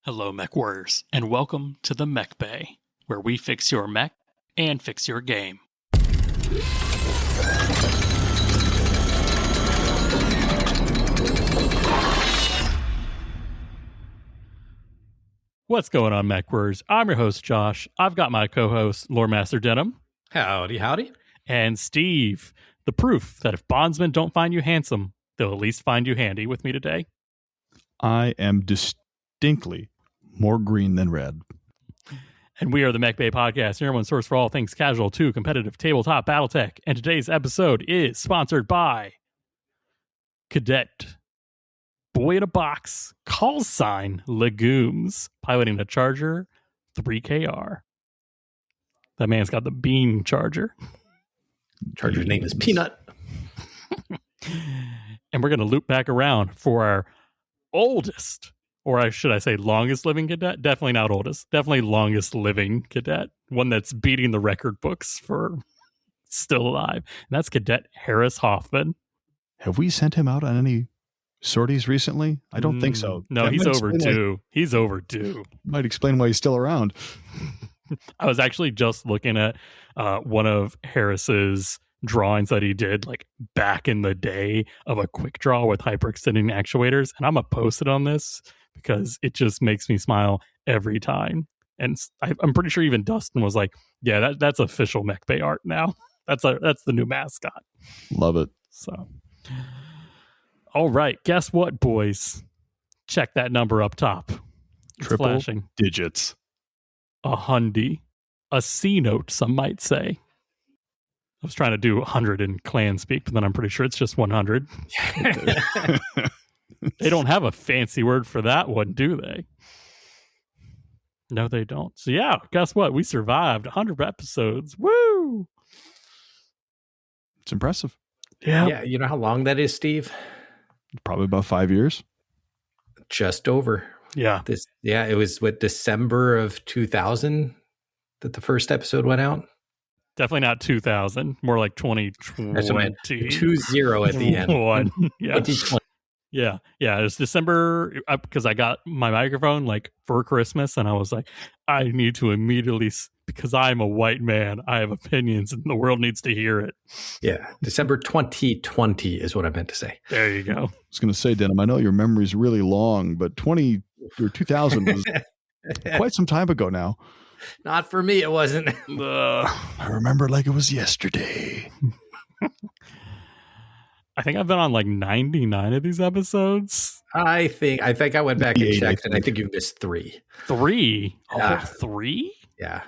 Hello, Mechwarriors, and welcome to the Mechbay, where we fix your mech and fix your game. What's going on, Mechwarriors? I'm your host, Josh. I've got my co-host, Lore Master Denim. Howdy, howdy. And Steve, the proof that if bondsmen don't find you handsome, they'll at least find you handy with me today. I am distinctly more green than red. And we are the Mechbay Podcast, your one source for all things casual to competitive tabletop Battletech. And today's episode is sponsored by Cadet Boy in a Box, call sign Legumes, piloting the Charger 3KR. That man's got the beam charger. Charger's name is Peanut. And we're going to loop back around for our oldest, or should I say longest living cadet? Definitely not oldest. Definitely longest living cadet. One that's beating the record books for still alive. And that's Cadet Harris Hoffman. Have we sent him out on any sorties recently? I don't think so. No, he's overdue. He's overdue. Might explain why he's still around. I was actually just looking at one of Harris's drawings that he did like back in the day of a quick draw with hyperextending actuators. And I'm going to post it on this because it just makes me smile every time. And I'm pretty sure even Dustin was like, yeah, that's official Mechbay art now. That's the new mascot. Love it. So, all right. Guess what, boys? Check that number up top. It's Triple flashing. digits. A hundy. A C note, some might say. I was trying to do 100 in clan speak, but then I'm pretty sure it's just 100. They don't have a fancy word for that one, do they? No, they don't. So yeah, guess what? We survived 100 episodes. Woo! It's impressive. Yeah, you know how long that is, Steve? Probably about 5 years. Just over. Yeah. It was December of 2000 that the first episode went out. Definitely not 2000. More like 2020. That's what I meant. 2-0 at the end. One. Yeah. 2020. Yeah. It was December because I got my microphone like for Christmas, and I was like, I need to immediately, because I'm a white man, I have opinions, and the world needs to hear it. Yeah, December 2020 is what I meant to say. There you go. I was going to say, Denim, I know your memory's really long, but 2000 was quite some time ago now. Not for me, it wasn't. I remember like it was yesterday. I think I've been on like 99 of these episodes. I think I went back and checked, and I think you've missed 3. 3? Oh, 3? Yeah.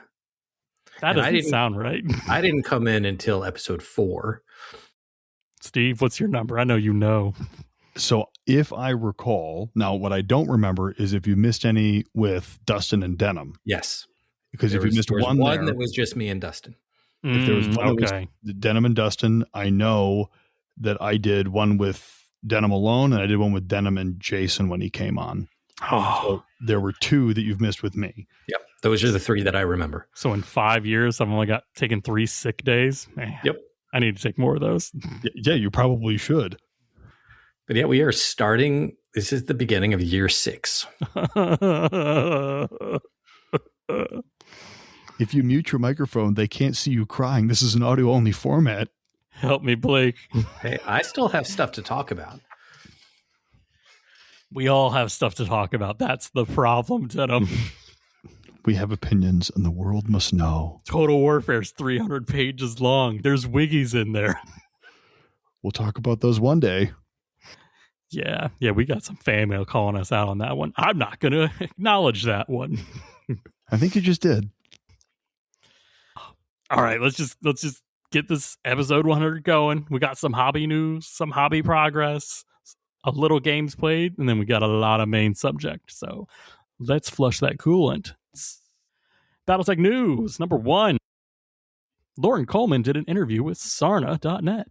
That doesn't sound right. I didn't come in until episode 4. Steve, what's your number? I know you know. So if I recall, now what I don't remember is if you missed any with Dustin and Denim. Yes. Because if you missed one that was just me and Dustin. If there was one that was Denim and Dustin, I know that I did one with Denim alone, and I did one with Denim and Jason when he came on. Oh. So there were 2 that you've missed with me. Yep. Those are the 3 that I remember. So in 5 years, I've only taken 3 sick days. Man, yep. I need to take more of those. Yeah, you probably should. But yeah, we are starting. This is the beginning of year 6. If you mute your microphone, they can't see you crying. This is an audio-only format. Help me, Blake. Hey, I still have stuff to talk about. We all have stuff to talk about. That's the problem, Denim. We have opinions, and the world must know. Total Warfare's 300 pages long. There's wiggies in there. We'll talk about those one day. Yeah, we got some fan mail calling us out on that one. I'm not going to acknowledge that one. I think you just did. All right, let's just get this episode 100 going. We got some hobby news, some hobby progress, a little games played, and then we got a lot of main subject. So let's flush that coolant. Battletech news number 1. Lauren Coleman did an interview with Sarna.net.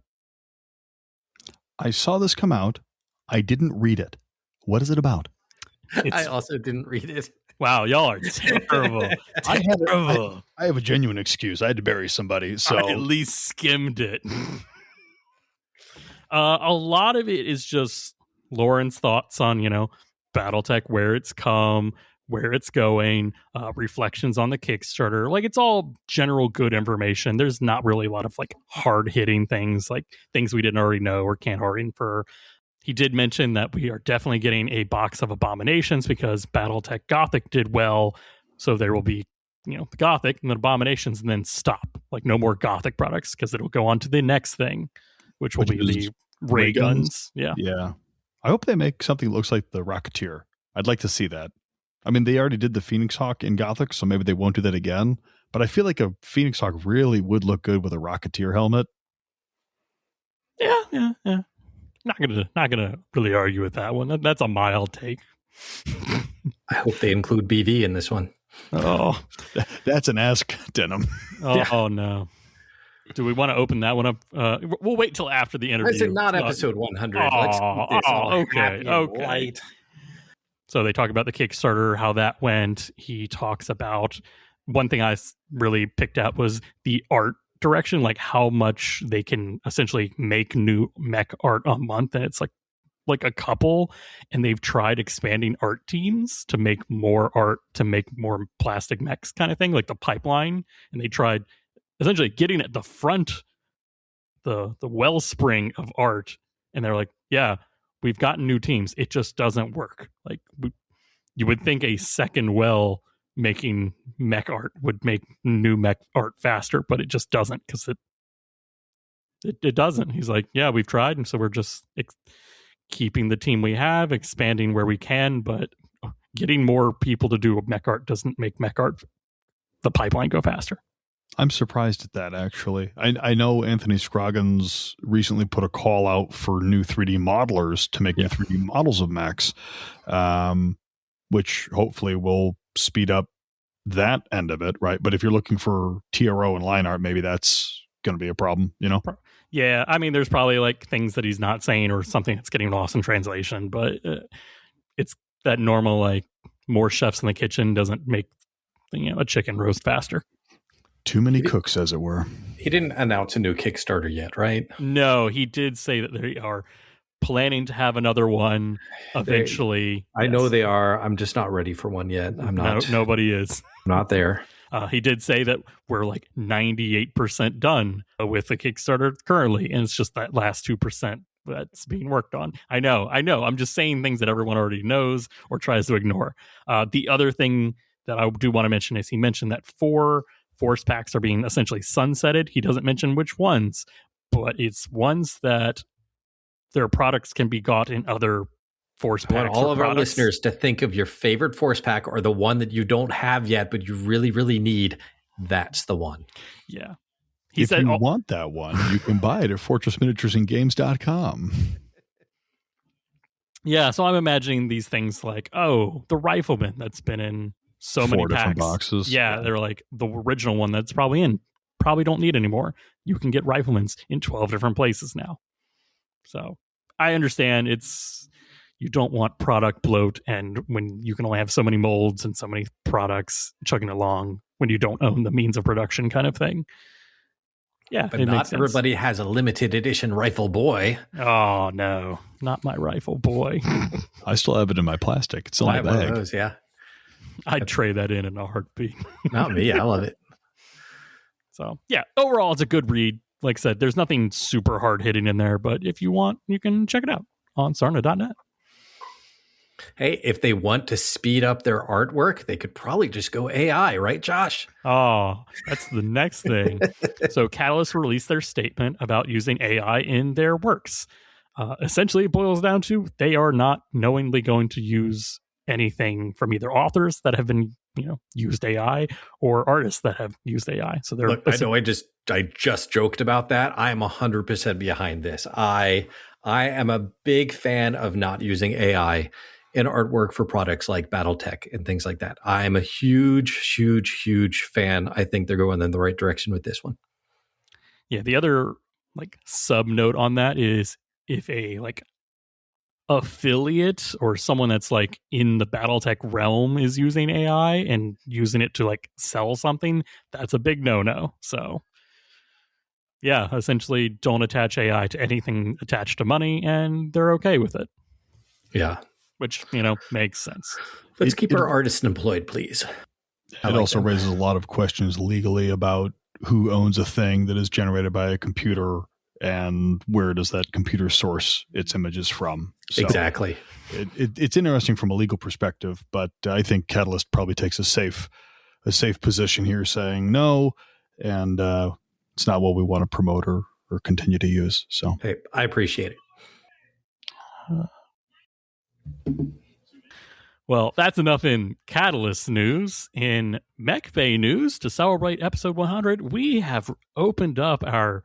I saw this come out. I didn't read it. What is it about? I also didn't read it. Wow, y'all are terrible. I have a genuine excuse. I had to bury somebody, so I at least skimmed it. A lot of it is just Lauren's thoughts on, Battletech, where it's come, where it's going, reflections on the Kickstarter. Like, it's all general good information. There's not really a lot of like hard hitting things, like things we didn't already know or can't already infer. He did mention that we are definitely getting a box of Abominations because BattleTech Gothic did well. So there will be, the Gothic and the Abominations, and then stop. Like, no more Gothic products because it'll go on to the next thing, which will be the ray guns. Yeah. I hope they make something that looks like the Rocketeer. I'd like to see that. I mean, they already did the Phoenix Hawk in Gothic, so maybe they won't do that again. But I feel like a Phoenix Hawk really would look good with a Rocketeer helmet. Yeah. Not gonna really argue with that one. That's a mild take. I hope they include BV in this one. Oh, that's an ask, Denim. Oh no. Do we want to open that one up? We'll wait till after the interview. I said not episode 100. Let's keep this all okay. Light. So they talk about the Kickstarter, how that went. He talks about one thing I really picked out was the art direction, like how much they can essentially make new mech art a month, and it's like a couple, and they've tried expanding art teams to make more art, to make more plastic mechs kind of thing, like the pipeline, and they tried essentially getting at the front, the wellspring of art, and they're like, yeah, we've gotten new teams, it just doesn't work. Like, you would think a second well making mech art would make new mech art faster, but it just doesn't, because it doesn't. He's like, yeah, we've tried, and so we're just keeping the team we have, expanding where we can, but getting more people to do mech art doesn't make mech art, the pipeline, go faster. I'm surprised at that, actually. I know Anthony Scroggins recently put a call out for new 3D modelers to make new 3D models of mechs, which hopefully will speed up that end of it, right? But if you're looking for TRO and line art, maybe that's going to be a problem, Yeah, I mean, there's probably like things that he's not saying or something that's getting lost in translation, but it's that normal, like, more chefs in the kitchen doesn't make a chicken roast faster. Too many cooks, as it were. He didn't announce a new Kickstarter yet, right? No, he did say that they are planning to have another one eventually. I know they are. I'm just not ready for one yet. I'm not. Nobody is. I'm not there. He did say that we're like 98% done with the Kickstarter currently, and it's just that last 2% that's being worked on. I know. I'm just saying things that everyone already knows or tries to ignore. The other thing that I do want to mention is he mentioned that 4 force packs are being essentially sunsetted. He doesn't mention which ones, but it's ones that their products can be got in other force packs. I want all of our listeners to think of your favorite force pack, or the one that you don't have yet but you really, really need. That's the one. Yeah. If you want that one, you can buy it at fortressminiaturesandgames.com. Yeah, so I'm imagining these things like, the Rifleman that's been in so many packs. Boxes. Yeah, they're like the original one that's probably don't need anymore. You can get Riflemans in 12 different places now. So I understand you don't want product bloat, and when you can only have so many molds and so many products chugging along when you don't own the means of production kind of thing. Yeah, but not everybody has a limited edition Rifle Boy. Oh, no, not my Rifle Boy. I still have it in my plastic. It's still in my bag. Those, yeah. I'd trade that in a heartbeat. Not me. I love it. So, yeah, overall, it's a good read. Like I said, there's nothing super hard hitting in there, but if you want, you can check it out on sarna.net. Hey, if they want to speed up their artwork, they could probably just go AI, right, Josh? Oh, that's the next thing. So Catalyst released their statement about using AI in their works. Essentially, it boils down to they are not knowingly going to use anything from either authors that have been, used AI or artists that have used AI. So they're. Look, I know I just joked about that. I am 100% behind this. I am a big fan of not using AI in artwork for products like BattleTech and things like that. I'm a huge fan. I think they're going in the right direction with this one. Yeah, the other sub note on that is if a affiliate or someone that's in the BattleTech realm is using AI and using it to sell something, that's a big no-no. So yeah, essentially don't attach AI to anything attached to money, and they're okay with it. Yeah. Which, makes sense. Let's keep our artists employed, please. It also raises a lot of questions legally about who owns a thing that is generated by a computer and where does that computer source its images from. So exactly. It's interesting from a legal perspective, but I think Catalyst probably takes a safe position here, saying no, and it's not what we want to promote or continue to use. So hey, I appreciate it. Well, that's enough in Catalyst news. In Mechbay news, to celebrate episode 100, we have opened up our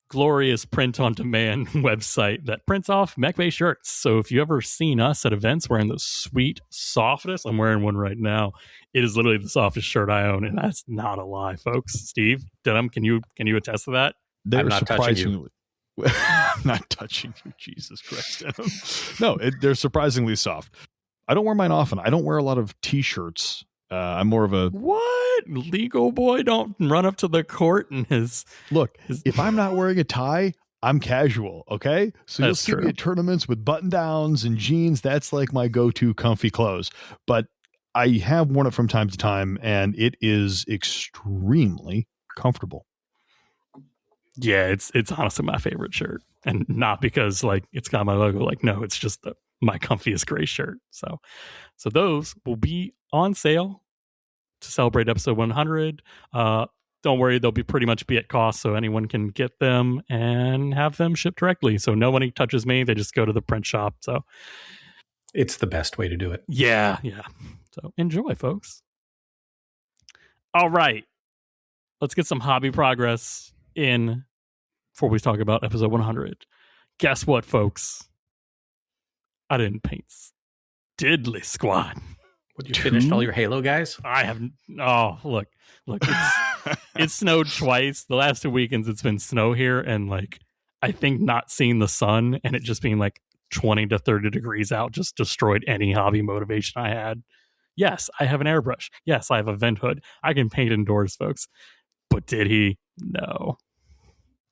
glorious print-on-demand website that prints off Mechbay shirts. So if you ever seen us at events wearing those sweet softest, I'm wearing one right now. It is literally the softest shirt I own, and that's not a lie, folks. Steve Denham, can you attest to that? I'm not touching you. Not touching you, Jesus Christ. No, they're surprisingly soft. I don't wear mine often. I don't wear a lot of t-shirts. I'm more of a... What? Legal boy don't run up to the court and Look, if I'm not wearing a tie, I'm casual, okay? So you'll see me at tournaments with button-downs and jeans. That's like my go-to comfy clothes. But I have worn it from time to time, and it is extremely comfortable. Yeah, it's honestly my favorite shirt. And not because, like, it's got my logo. Like, no, it's just my comfiest gray shirt. So those will be on sale to celebrate episode 100. Don't worry, they'll pretty much be at cost, so anyone can get them and have them shipped directly. So nobody touches me; they just go to the print shop. So it's the best way to do it. Yeah. So enjoy, folks. All right, let's get some hobby progress in before we talk about episode 100. Guess what, folks? I didn't paint diddly squad. What, you finished all your Halo guys? I haven't. Oh, look. It snowed twice. The last 2 weekends it's been snow here, and like I think not seeing the sun and it just being like 20 to 30 degrees out just destroyed any hobby motivation I had. Yes, I have an airbrush. Yes, I have a vent hood. I can paint indoors, folks. But did he? No.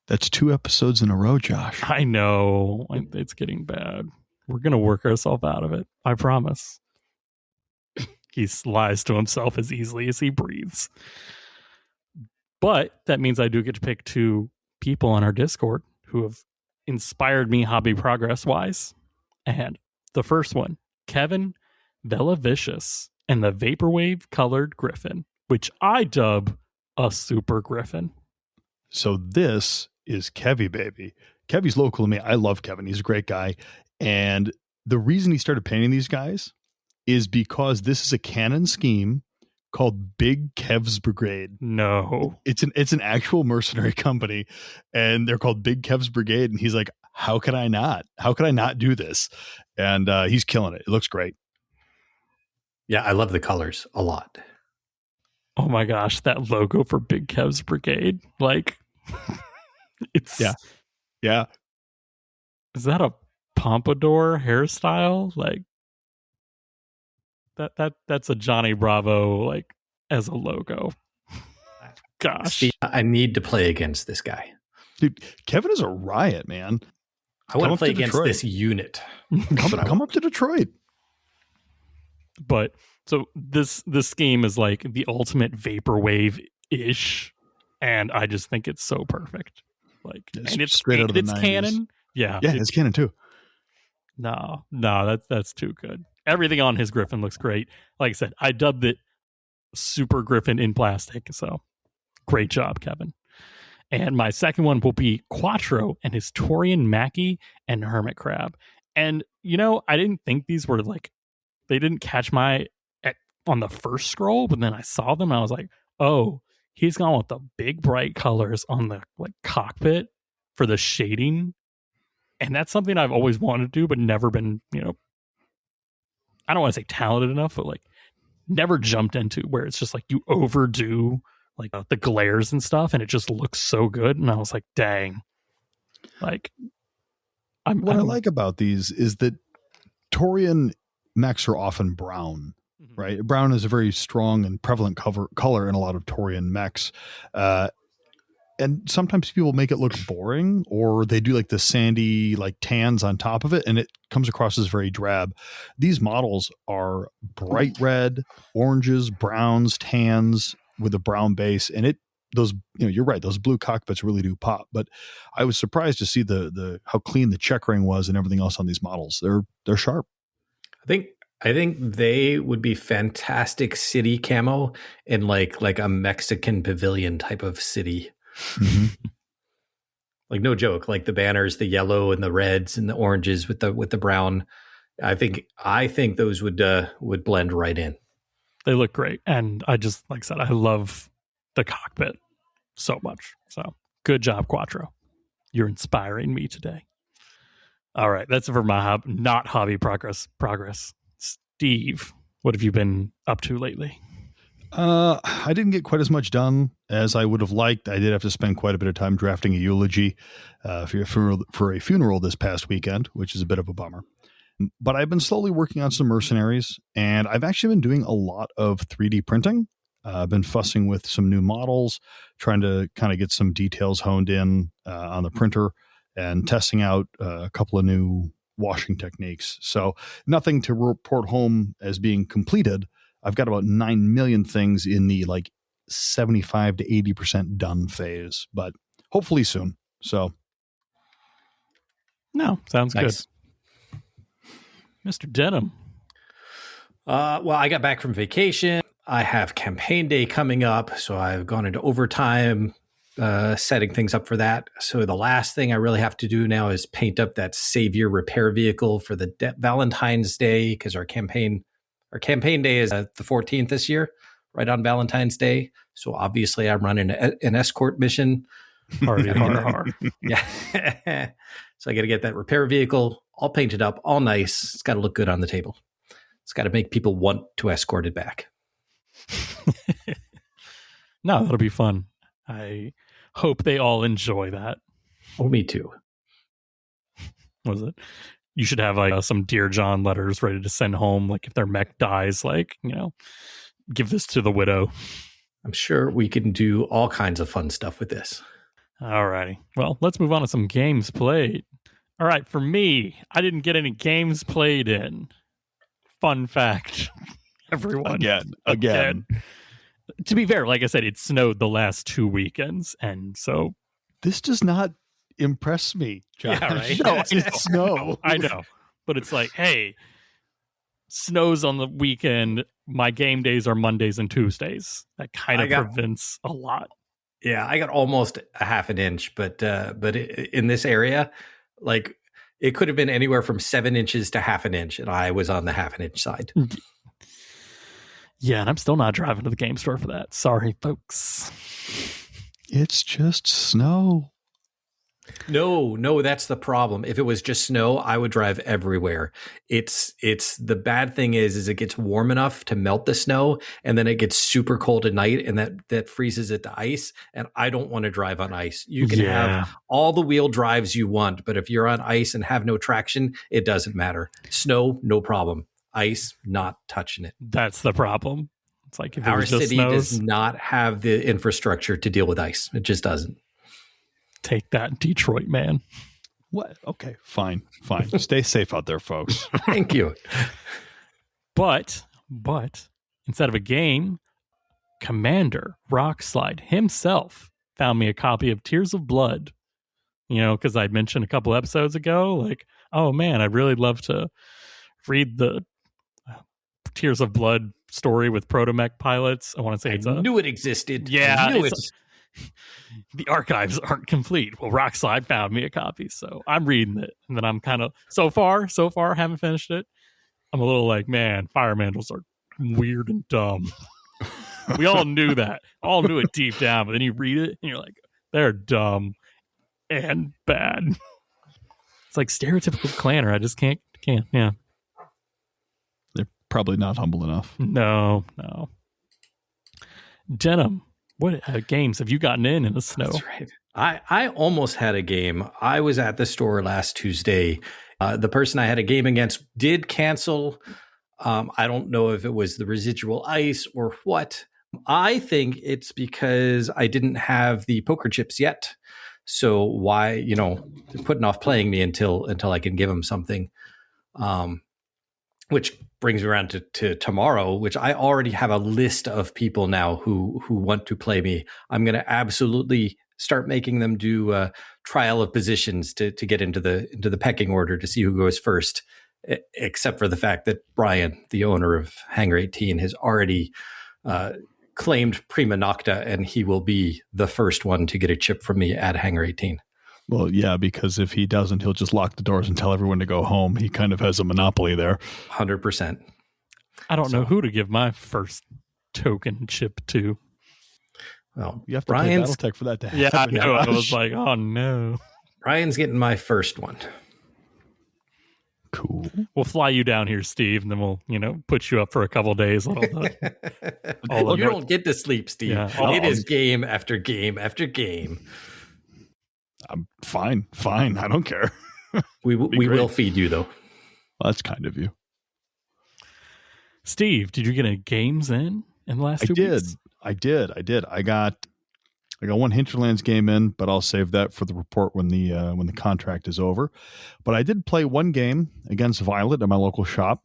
That's 2 episodes in a row, Josh. I know. It's getting bad. We're going to work ourselves out of it. I promise. He lies to himself as easily as he breathes. But that means I do get to pick 2 people on our Discord who have inspired me hobby progress-wise. And the first one, Kevin Velavicious and the Vaporwave Colored Griffin, which I dub a Super Griffin. So this is Kevy, baby. Kevy's local to me. I love Kevin. He's a great guy. And the reason he started painting these guys is because this is a canon scheme called Big Kev's Brigade. No. It's an actual mercenary company, and they're called Big Kev's Brigade. And he's like, how could I not? How could I not do this? And he's killing it. It looks great. Yeah, I love the colors a lot. Oh my gosh, that logo for Big Kev's Brigade. Like, it's... Yeah. Is that a pompadour hairstyle? Like, that's a Johnny Bravo, like, as a logo. Gosh. See, I need to play against this guy. Dude, Kevin is a riot, man. I want to play against this unit. Come up to Detroit. But so this scheme is like the ultimate vaporwave-ish, and I just think it's so perfect. Like, and it's straight out of the 90s. Canon. Yeah, it's canon too. No, that's too good. Everything on his Griffin looks great. Like I said, I dubbed it Super Griffin in plastic. So great job, Kevin. And my second one will be Quattro and his Taurian Mackie and Hermit Crab. And, you know, I didn't think these were like, they didn't catch my on the first scroll, but then I saw them and I was like, oh, he's gone with the big bright colors on the like cockpit for the shading. And that's something I've always wanted to do, but never been, you know, I don't want to say talented enough, but like never jumped into, where it's just like you overdo like the glares and stuff and it just looks so good. And I was like, dang, like what I like about these is that Taurian mechs are often brown, right? Brown is a very strong and prevalent color in a lot of Taurian mechs. And sometimes people make it look boring, or they do like the sandy like tans on top of it, and it comes across as very drab. These models are bright red, oranges, browns, tans with a brown base, and you're right, those blue cockpits really do pop. But I was surprised to see the how clean the checkering was and everything else on these models. They're sharp. I think they would be fantastic city camo in like a Mexican pavilion type of city. Mm-hmm. Like, no joke, like the banners, the yellow and the reds and the oranges with the brown. I think those would blend right in. They look great. And I just, like I said, I love the cockpit so much. So good job, Quattro. You're inspiring me today. All right. That's it for my not hobby progress. Steve, what have you been up to lately? I didn't get quite as much done as I would have liked. I did have to spend quite a bit of time drafting a eulogy for a funeral this past weekend, which is a bit of a bummer. But I've been slowly working on some mercenaries, and I've actually been doing a lot of 3D printing. I've been fussing with some new models, trying to kind of get some details honed in on the printer, and testing out a couple of new washing techniques. So nothing to report home as being completed. I've got about 9 million things in the like 75 to 80% done phase, but hopefully soon. So, no, sounds nice. Good. Mr. Denham. Well, I got back from vacation. I have campaign day coming up, so I've gone into overtime, setting things up for that. So the last thing I really have to do now is paint up that Savior repair vehicle for the Valentine's Day, because our campaign day is the 14th this year, right on Valentine's Day. So obviously I'm running an escort mission. Hard. Yeah. So I got to get that repair vehicle all painted up, all nice. It's got to look good on the table. It's got to make people want to escort it back. No, that'll be fun. I hope they all enjoy that. Oh, me too. What was it? You should have like some Dear John letters ready to send home. Like if their mech dies, like, give this to the widow. I'm sure we can do all kinds of fun stuff with this. All righty. Well, let's move on to some games played. All right. For me, I didn't get any games played in. Fun fact. Everyone. Again. To be fair, like I said, it snowed the last 2 weekends. And so. This does not impress me, Josh. Yeah, right? No, it's snow. I know. But it's like, hey, snows on the weekend. My game days are Mondays and Tuesdays. That kind of prevents a lot. Yeah, I got almost a half an inch, but in this area, like it could have been anywhere from 7 inches to half an inch, and I was on the half an inch side. Yeah, and I'm still not driving to the game store for that. Sorry, folks. It's just snow. No, that's the problem. If it was just snow, I would drive everywhere. It's the bad thing is it gets warm enough to melt the snow, and then it gets super cold at night, and that freezes it to ice. And I don't want to drive on ice. You can have all the wheel drives you want, but if you're on ice and have no traction, it doesn't matter. Snow, no problem. Ice, not touching it. That's the problem. It's like if our city does not have the infrastructure to deal with ice. It just doesn't. Take that, Detroit man. What? Okay, fine. Stay safe out there, folks. Thank you. But instead of a game, Commander Rockslide himself found me a copy of Tears of Blood. Because I'd mentioned a couple episodes ago, like, oh man, I'd really love to read the Tears of Blood story with Protomech pilots. I want to say I knew it existed. Yeah, I knew it. The archives aren't complete. Well, Rockslide found me a copy, so I'm reading it. And then I'm kind of, so far, haven't finished it. I'm a little like, man, fire mandrels are weird and dumb. We all knew that. All knew it deep down, but then you read it and you're like, they're dumb and bad. It's like stereotypical clanner. I just can't, yeah. They're probably not humble enough. No. Denim. What games have you gotten in the snow? That's right. I almost had a game. I was at the store last Tuesday. The person I had a game against did cancel. I don't know if it was the residual ice or what, I think it's because I didn't have the poker chips yet. So why, they're putting off playing me until I can give them something. Which brings me around to tomorrow, which I already have a list of people now who want to play me. I'm going to absolutely start making them do a trial of positions to get into the pecking order to see who goes first, except for the fact that Brian, the owner of Hangar 18, has already claimed Prima Nocta, and he will be the first one to get a chip from me at Hangar 18. Well, yeah, because if he doesn't, he'll just lock the doors and tell everyone to go home. He kind of has a monopoly there. 100%. I don't know who to give my first token chip to. Well, you have to play Battletech for that to happen. Yeah, I know. I was like, oh no. Brian's getting my first one. Cool. We'll fly you down here, Steve, and then we'll, put you up for a couple of days. You don't get to sleep, Steve. Yeah. It is game after game after game. I'm fine. I don't care. We will feed you, though. Well, that's kind of you. Steve, did you get any games in the last 2 weeks? I did. I got one Hinterlands game in, but I'll save that for the report when the contract is over. But I did play one game against Violet at my local shop.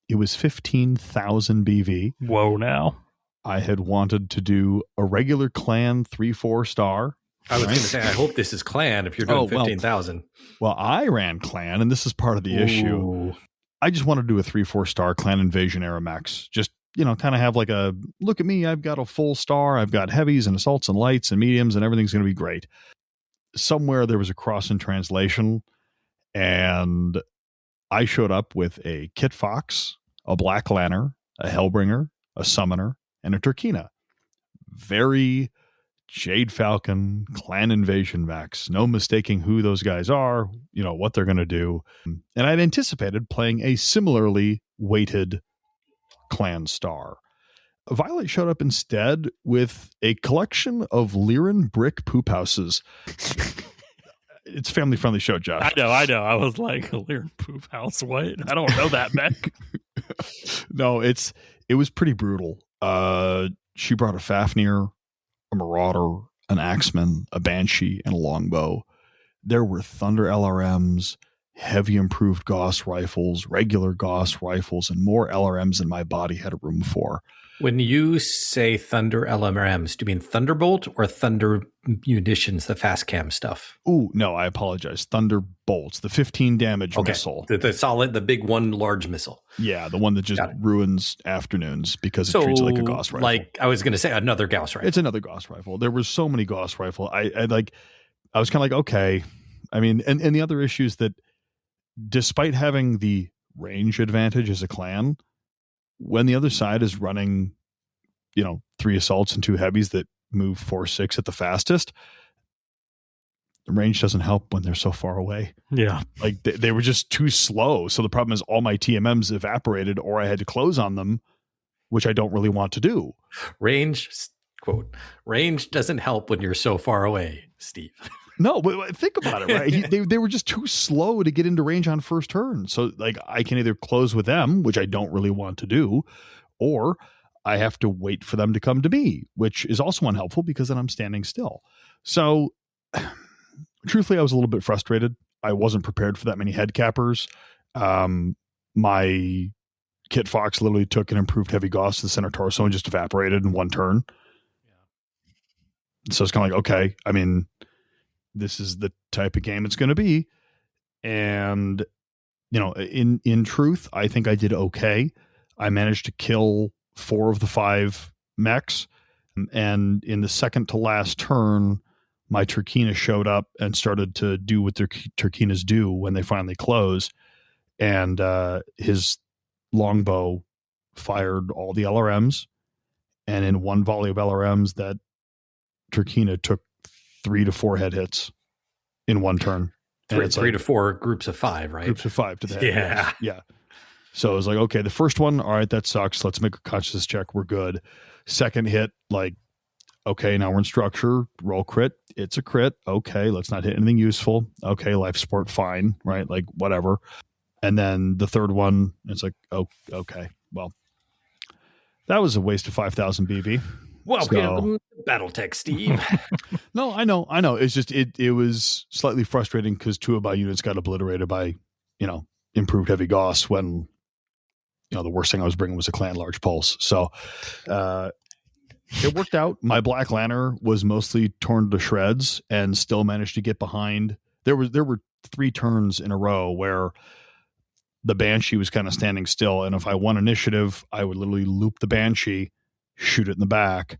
It was 15,000 BV. Whoa! Now I had wanted to do a regular clan 3-4 star. I was going to say, I hope this is clan if you're doing 15,000. Well, I ran clan, and this is part of the issue. I just wanted to do a 3-4 star clan invasion era max. Just kind of have like a look at me. I've got a full star. I've got heavies and assaults and lights and mediums, and everything's going to be great. Somewhere there was a cross in translation, and I showed up with a Kit Fox, a Black Lanner, a Hellbringer, a Summoner, and a Turkina. Very Jade Falcon clan invasion max. No mistaking who those guys are, what they're going to do. And I'd anticipated playing a similarly weighted clan star. Violet showed up instead with a collection of Lyran brick poop houses. It's a family friendly show, Josh. I know. I was like, Lyran poop house. What? I don't know that, Beck. No, it was pretty brutal. She brought a Fafnir, a Marauder, an Axeman, a Banshee, and a Longbow. There were Thunder LRMs, heavy improved Gauss rifles, regular Gauss rifles, and more LRMs than my body had room for. When you say Thunder LRMs, do you mean Thunderbolt or Thunder Munitions, the fast cam stuff? Ooh, no, I apologize. Thunderbolts, the 15 damage missile. The solid, the big one large missile. Yeah, the one that just ruins afternoons because it treats it like a Gauss rifle. Like I was going to say, another Gauss rifle. It's another Gauss rifle. There were so many Gauss rifle. I was kind of like, okay. I mean, and the other issue is that despite having the range advantage as a clan, when the other side is running, 3 assaults and 2 heavies that move 4-6 at the fastest, the range doesn't help when they're so far away. Yeah. Like they were just too slow. So the problem is all my TMMs evaporated or I had to close on them, which I don't really want to do. Range doesn't help when you're so far away, Steve. No, but think about it, right? They were just too slow to get into range on first turn. So like I can either close with them, which I don't really want to do, or I have to wait for them to come to me, which is also unhelpful because then I'm standing still. So truthfully, I was a little bit frustrated. I wasn't prepared for that many head cappers. My Kit Fox literally took an improved heavy Gauss to the center torso and just evaporated in one turn. Yeah. So it's kind of like, okay, I mean, this is the type of game it's going to be. And, in truth, I think I did okay. I managed to kill 4 of the 5 mechs. And in the second to last turn, my Turkina showed up and started to do what their Turkinas do when they finally close. And his longbow fired all the LRMs. And in one volley of LRMs, that Turkina took 3 to 4 head hits in one turn. And 3 to 4 groups of 5, right? Groups of 5 to the head. Yeah. So it was like, okay, the first one, all right, that sucks. Let's make a conscious check. We're good. Second hit, like, okay, now we're in structure. Roll crit. It's a crit. Okay, let's not hit anything useful. Okay, life support, fine, right? Like, whatever. And then the third one, it's like, oh, okay, well, that was a waste of 5,000 BV. Welcome to Battletech, Steve. No, I know. It's just it was slightly frustrating because 2 of my units got obliterated by, improved heavy Gauss when, the worst thing I was bringing was a clan large pulse. So it worked out. My Black Lantern was mostly torn to shreds and still managed to get behind. There were 3 turns in a row where the Banshee was kind of standing still. And if I won initiative, I would literally loop the Banshee, shoot it in the back,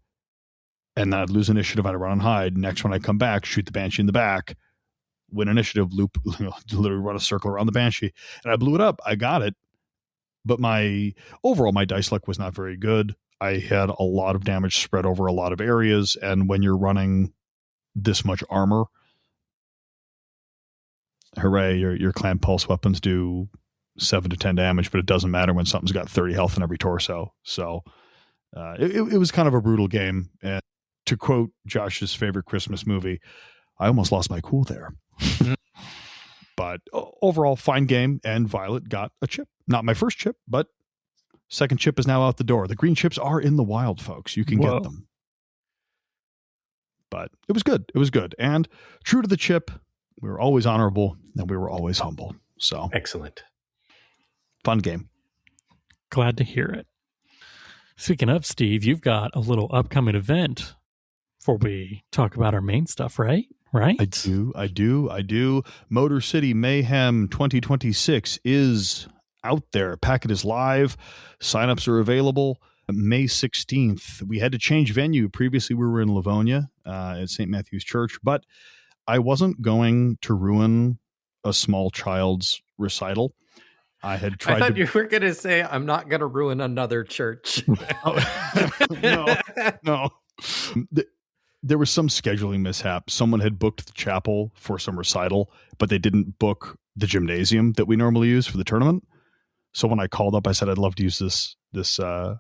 and then I'd lose initiative. I'd run and hide. Next, when I come back, shoot the Banshee in the back, win initiative, loop, literally run a circle around the Banshee. And I blew it up. I got it. But my dice luck was not very good. I had a lot of damage spread over a lot of areas. And when you're running this much armor, hooray, your clan pulse weapons do 7 to 10 damage, but it doesn't matter when something's got 30 health in every torso. So it was kind of a brutal game. And to quote Josh's favorite Christmas movie, I almost lost my cool there. But overall, fine game, and Violet got a chip. Not my first chip, but second chip is now out the door. The green chips are in the wild, folks. You can get them. But it was good. It was good. And true to the chip, we were always honorable, and we were always humble. So excellent. Fun game. Glad to hear it. Speaking of, Steve, you've got a little upcoming event before we talk about our main stuff, right? Right? I do. Motor City Mayhem 2026 is out there. Packet is live. Signups are available. May 16th. We had to change venue. Previously, we were in Livonia at St. Matthew's Church, but I wasn't going to ruin a small child's recital. I had tried. I thought you were going to say, I'm not going to ruin another church. No. There was some scheduling mishap. Someone had booked the chapel for some recital, but they didn't book the gymnasium that we normally use for the tournament. So when I called up, I said, I'd love to use this hall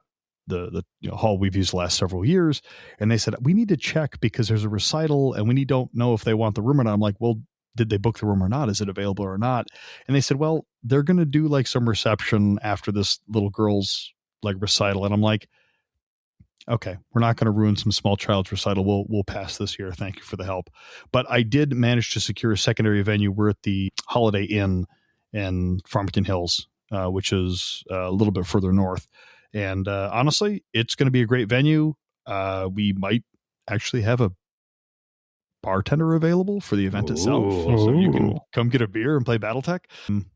we've used the last several years. And they said, we need to check because there's a recital and we don't know if they want the room or not. I'm like, well, did they book the room or not? Is it available or not? And they said, well, they're going to do like some reception after this little girl's like recital. And I'm like, okay, we're not going to ruin some small child's recital. We'll pass this year. Thank you for the help. But I did manage to secure a secondary venue. We're at the Holiday Inn in Farmington Hills, which is a little bit further north. And honestly, it's going to be a great venue. We might actually have a bartender available for the event itself. So you can come get a beer and play Battletech.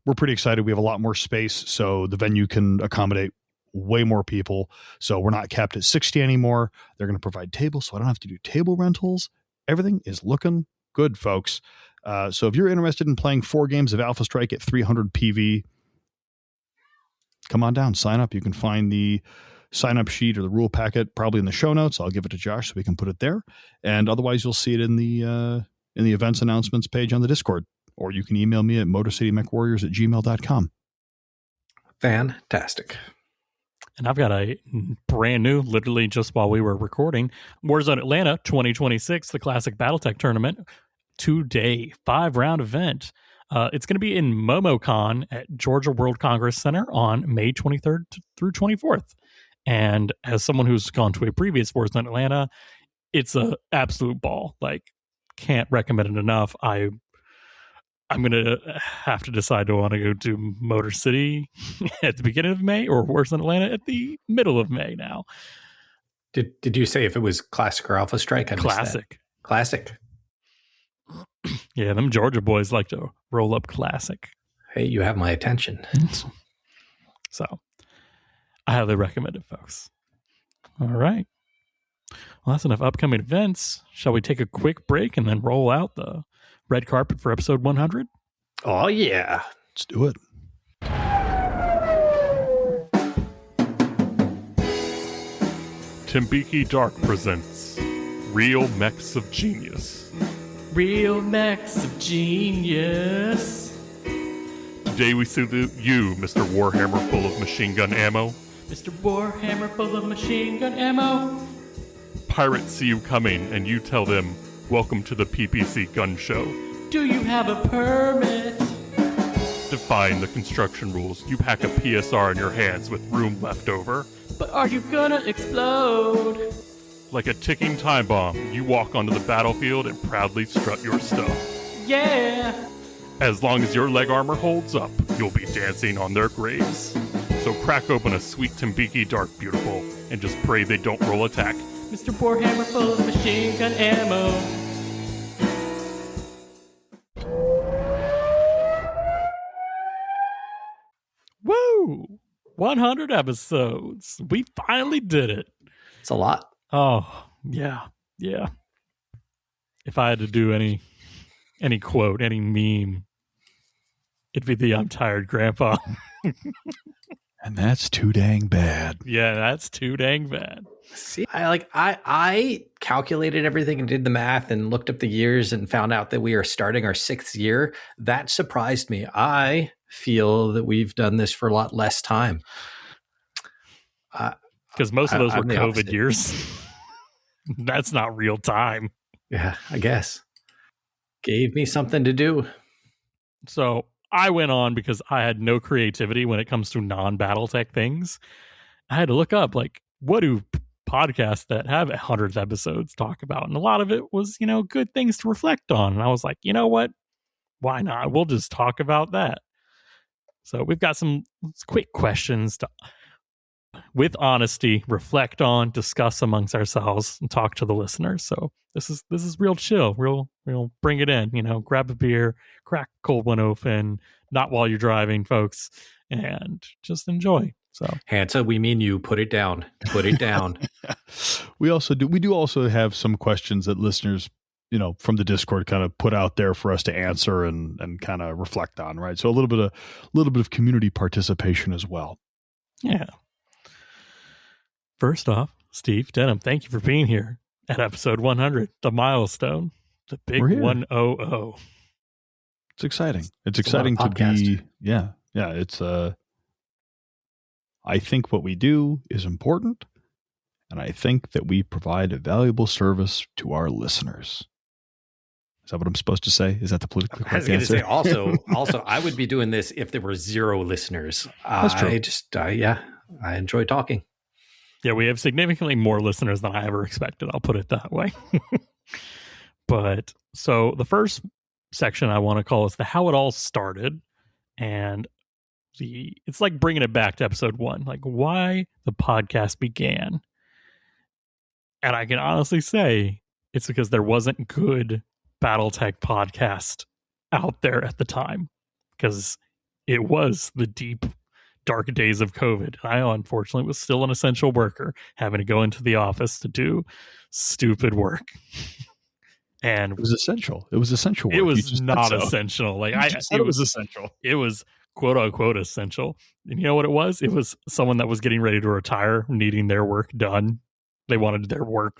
We're pretty excited. We have a lot more space, so the venue can accommodate way more people. So we're not capped at 60 anymore. They're going to provide tables, so I don't have to do table rentals. Everything is looking good, folks. So if you're interested in playing 4 games of Alpha Strike at 300 PV, come on down, sign up. You can find the sign up sheet or the rule packet probably in the show notes. I'll give it to Josh so we can put it there. And otherwise you'll see it in the events announcements page on the Discord, or you can email me at motorcitymechwarriors@gmail.com. Fantastic. And I've got a brand new, literally just while we were recording, Warzone Atlanta 2026, the Classic Battletech Tournament, 2-day, 5-round event. It's going to be in MomoCon at Georgia World Congress Center on May 23rd through 24th. And as someone who's gone to a previous Warzone Atlanta, it's an absolute ball. Like, can't recommend it enough. I'm going to have to decide, do I want to go to Motor City at the beginning of May or Warzone Atlanta at the middle of May now? Did you say if it was Classic or Alpha Strike? Classic. Classic. Yeah, them Georgia boys like to roll up Classic. Hey, you have my attention. So, I highly recommend it, folks. All right. Well, that's enough upcoming events. Shall we take a quick break and then roll out the red carpet for episode 100? Oh, yeah. Let's do it. Timbiki Dark presents Real Mechs of Genius. Real Mechs of Genius. Today we salute you, Mr. Warhammer full of machine gun ammo. Mr. Warhammer full of machine gun ammo. Pirates see you coming and you tell them, welcome to the PPC Gun Show. Do you have a permit? Defying the construction rules, you pack a PSR in your hands with room left over. But are you gonna explode? Like a ticking time bomb, you walk onto the battlefield and proudly strut your stuff. Yeah! As long as your leg armor holds up, you'll be dancing on their graves. So crack open a sweet Tambiki Dark Beautiful and just pray they don't roll attack. Mr. Warhammer full of machine gun ammo. Woo! 100 episodes. We finally did it. It's a lot. Oh, yeah. Yeah. If I had to do any quote, any meme, it'd be the "I'm tired, Grandpa." And that's too dang bad. Yeah, that's too dang bad. See, I calculated everything and did the math and looked up the years and found out that we are starting our 6th year. That surprised me. I feel that we've done this for a lot less time. Because most of those were COVID opposite. years. That's not real time. Yeah, I guess. Gave me something to do. So I went on because I had no creativity when it comes to non-Battletech things. I had to look up, like, what do podcasts that have 100 episodes talk about? And a lot of it was, good things to reflect on. And I was like, you know what? Why not? We'll just talk about that. So we've got some quick questions to, with honesty, reflect on, discuss amongst ourselves, and talk to the listeners. So this is real chill. Real bring it in. Grab a beer, crack a cold one open, not while you're driving, folks, and just enjoy. So Hansa, we mean you. Put it down. Put it down. We do also have some questions that listeners, from the Discord kind of put out there for us to answer and kind of reflect on, right? So a little bit of community participation as well. Yeah. First off, Steve Denham, thank you for being here at episode 100, the milestone, the big 100. It's exciting. It's exciting to be. Yeah. It's I think what we do is important, and I think that we provide a valuable service to our listeners. Is that what I'm supposed to say? Is that the politically correct answer? I was going to say also, I would be doing this if there were 0 listeners. That's true. I enjoy talking. Yeah, we have significantly more listeners than I ever expected. I'll put it that way. But so the first section I want to call is the how it all started. And it's like bringing it back to episode 1, like why the podcast began. And I can honestly say it's because there wasn't good Battletech podcast out there at the time, because it was the deep, dark days of COVID. I, unfortunately, was still an essential worker, having to go into the office to do stupid work. And it was essential. It was essential work. It was not essential. Like I said, it was essential. It was quote unquote essential. And you know what it was? It was someone that was getting ready to retire, needing their work done. They wanted their work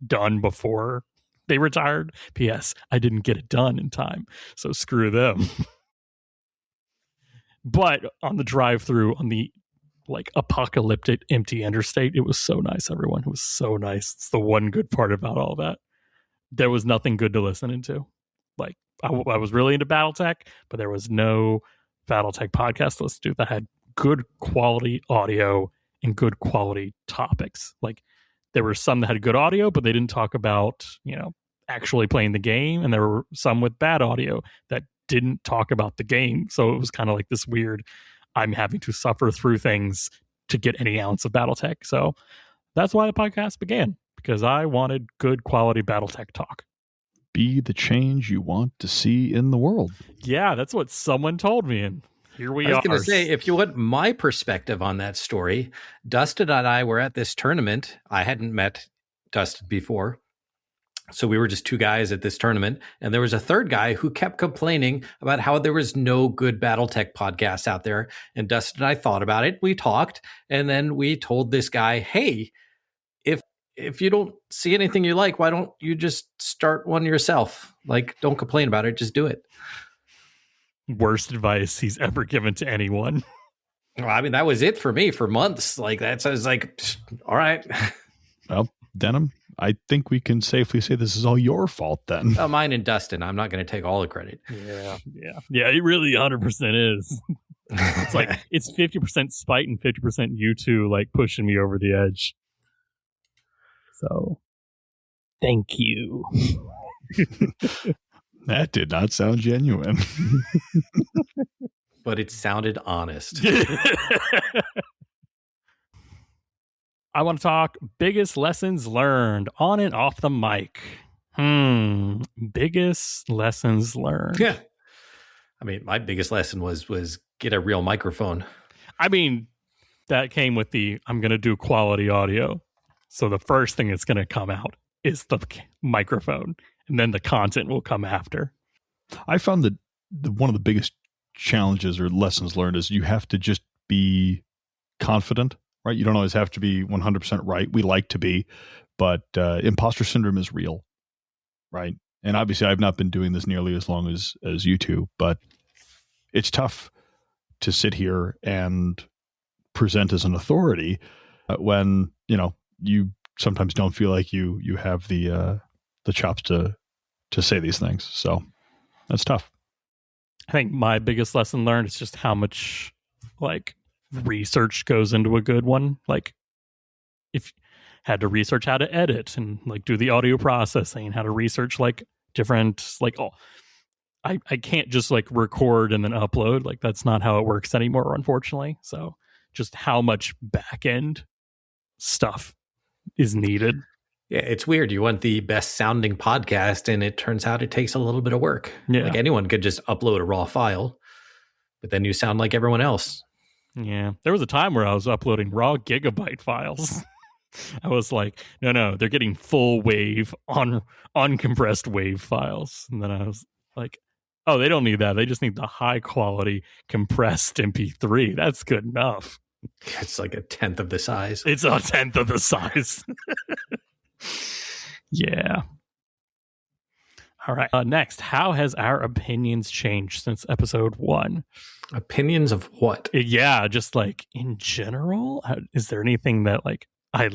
done before they retired. P.S. I didn't get it done in time, so screw them. But on the drive-through, on the apocalyptic empty interstate, it was so nice, everyone. It was so nice. It's the one good part about all that. There was nothing good to listen into. I was really into Battletech, but there was no Battletech podcast to listen to that had good quality audio and good quality topics. There were some that had good audio, but they didn't talk about, actually playing the game. And there were some with bad audio that didn't talk about the game. So it was kind of like this weird, I'm having to suffer through things to get any ounce of Battletech. So that's why the podcast began, because I wanted good quality Battletech talk. Be the change you want to see in the world. Yeah, that's what someone told me. And here we are. I was going to say, if you want my perspective on that story, Dustin and I were at this tournament. I hadn't met Dustin before. So we were just 2 guys at this tournament. And there was a third guy who kept complaining about how there was no good Battletech podcasts out there. And Dustin and I thought about it. We talked. And then we told this guy, hey, if you don't see anything you like, why don't you just start one yourself? Don't complain about it. Just do it. Worst advice he's ever given to anyone. Well, I mean, that was it for me for months. That sounds all right. Well, Denham, I think we can safely say this is all your fault then. Mine and Dustin. I'm not going to take all the credit. Yeah. It really 100% is. It's it's 50% spite and 50% you two pushing me over the edge. So Thank you. That did not sound genuine. But it sounded honest. I want to talk biggest lessons learned on and off the mic. Biggest lessons learned. Yeah. I mean, my biggest lesson was get a real microphone. I mean, that came with I'm going to do quality audio. So the first thing that's going to come out is the microphone, and then the content will come after. I found that one of the biggest challenges or lessons learned is you have to just be confident, right? You don't always have to be 100% right. We like to be, but imposter syndrome is real, right? And obviously I've not been doing this nearly as long as you two, but it's tough to sit here and present as an authority when, you sometimes don't feel like you have the chops to say these things. So that's tough. I think my biggest lesson learned is just how much research goes into a good one. Like, if had to research how to edit and do the audio processing, how to research different I can't just record and then upload. That's not how it works anymore, unfortunately. So just how much back end stuff is needed. Yeah, it's weird. You want the best sounding podcast, and it turns out it takes a little bit of work. Yeah. Anyone could just upload a raw file, but then you sound like everyone else. Yeah. There was a time where I was uploading raw gigabyte files. I was like, no, they're getting full wave uncompressed wave files. And then I was like, oh, they don't need that. They just need the high quality compressed MP3. That's good enough. It's like a tenth of the size. It's a tenth of the size. Yeah. All right. Next, how has our opinions changed since episode 1? Opinions of what? Yeah, just in general. Is there anything that I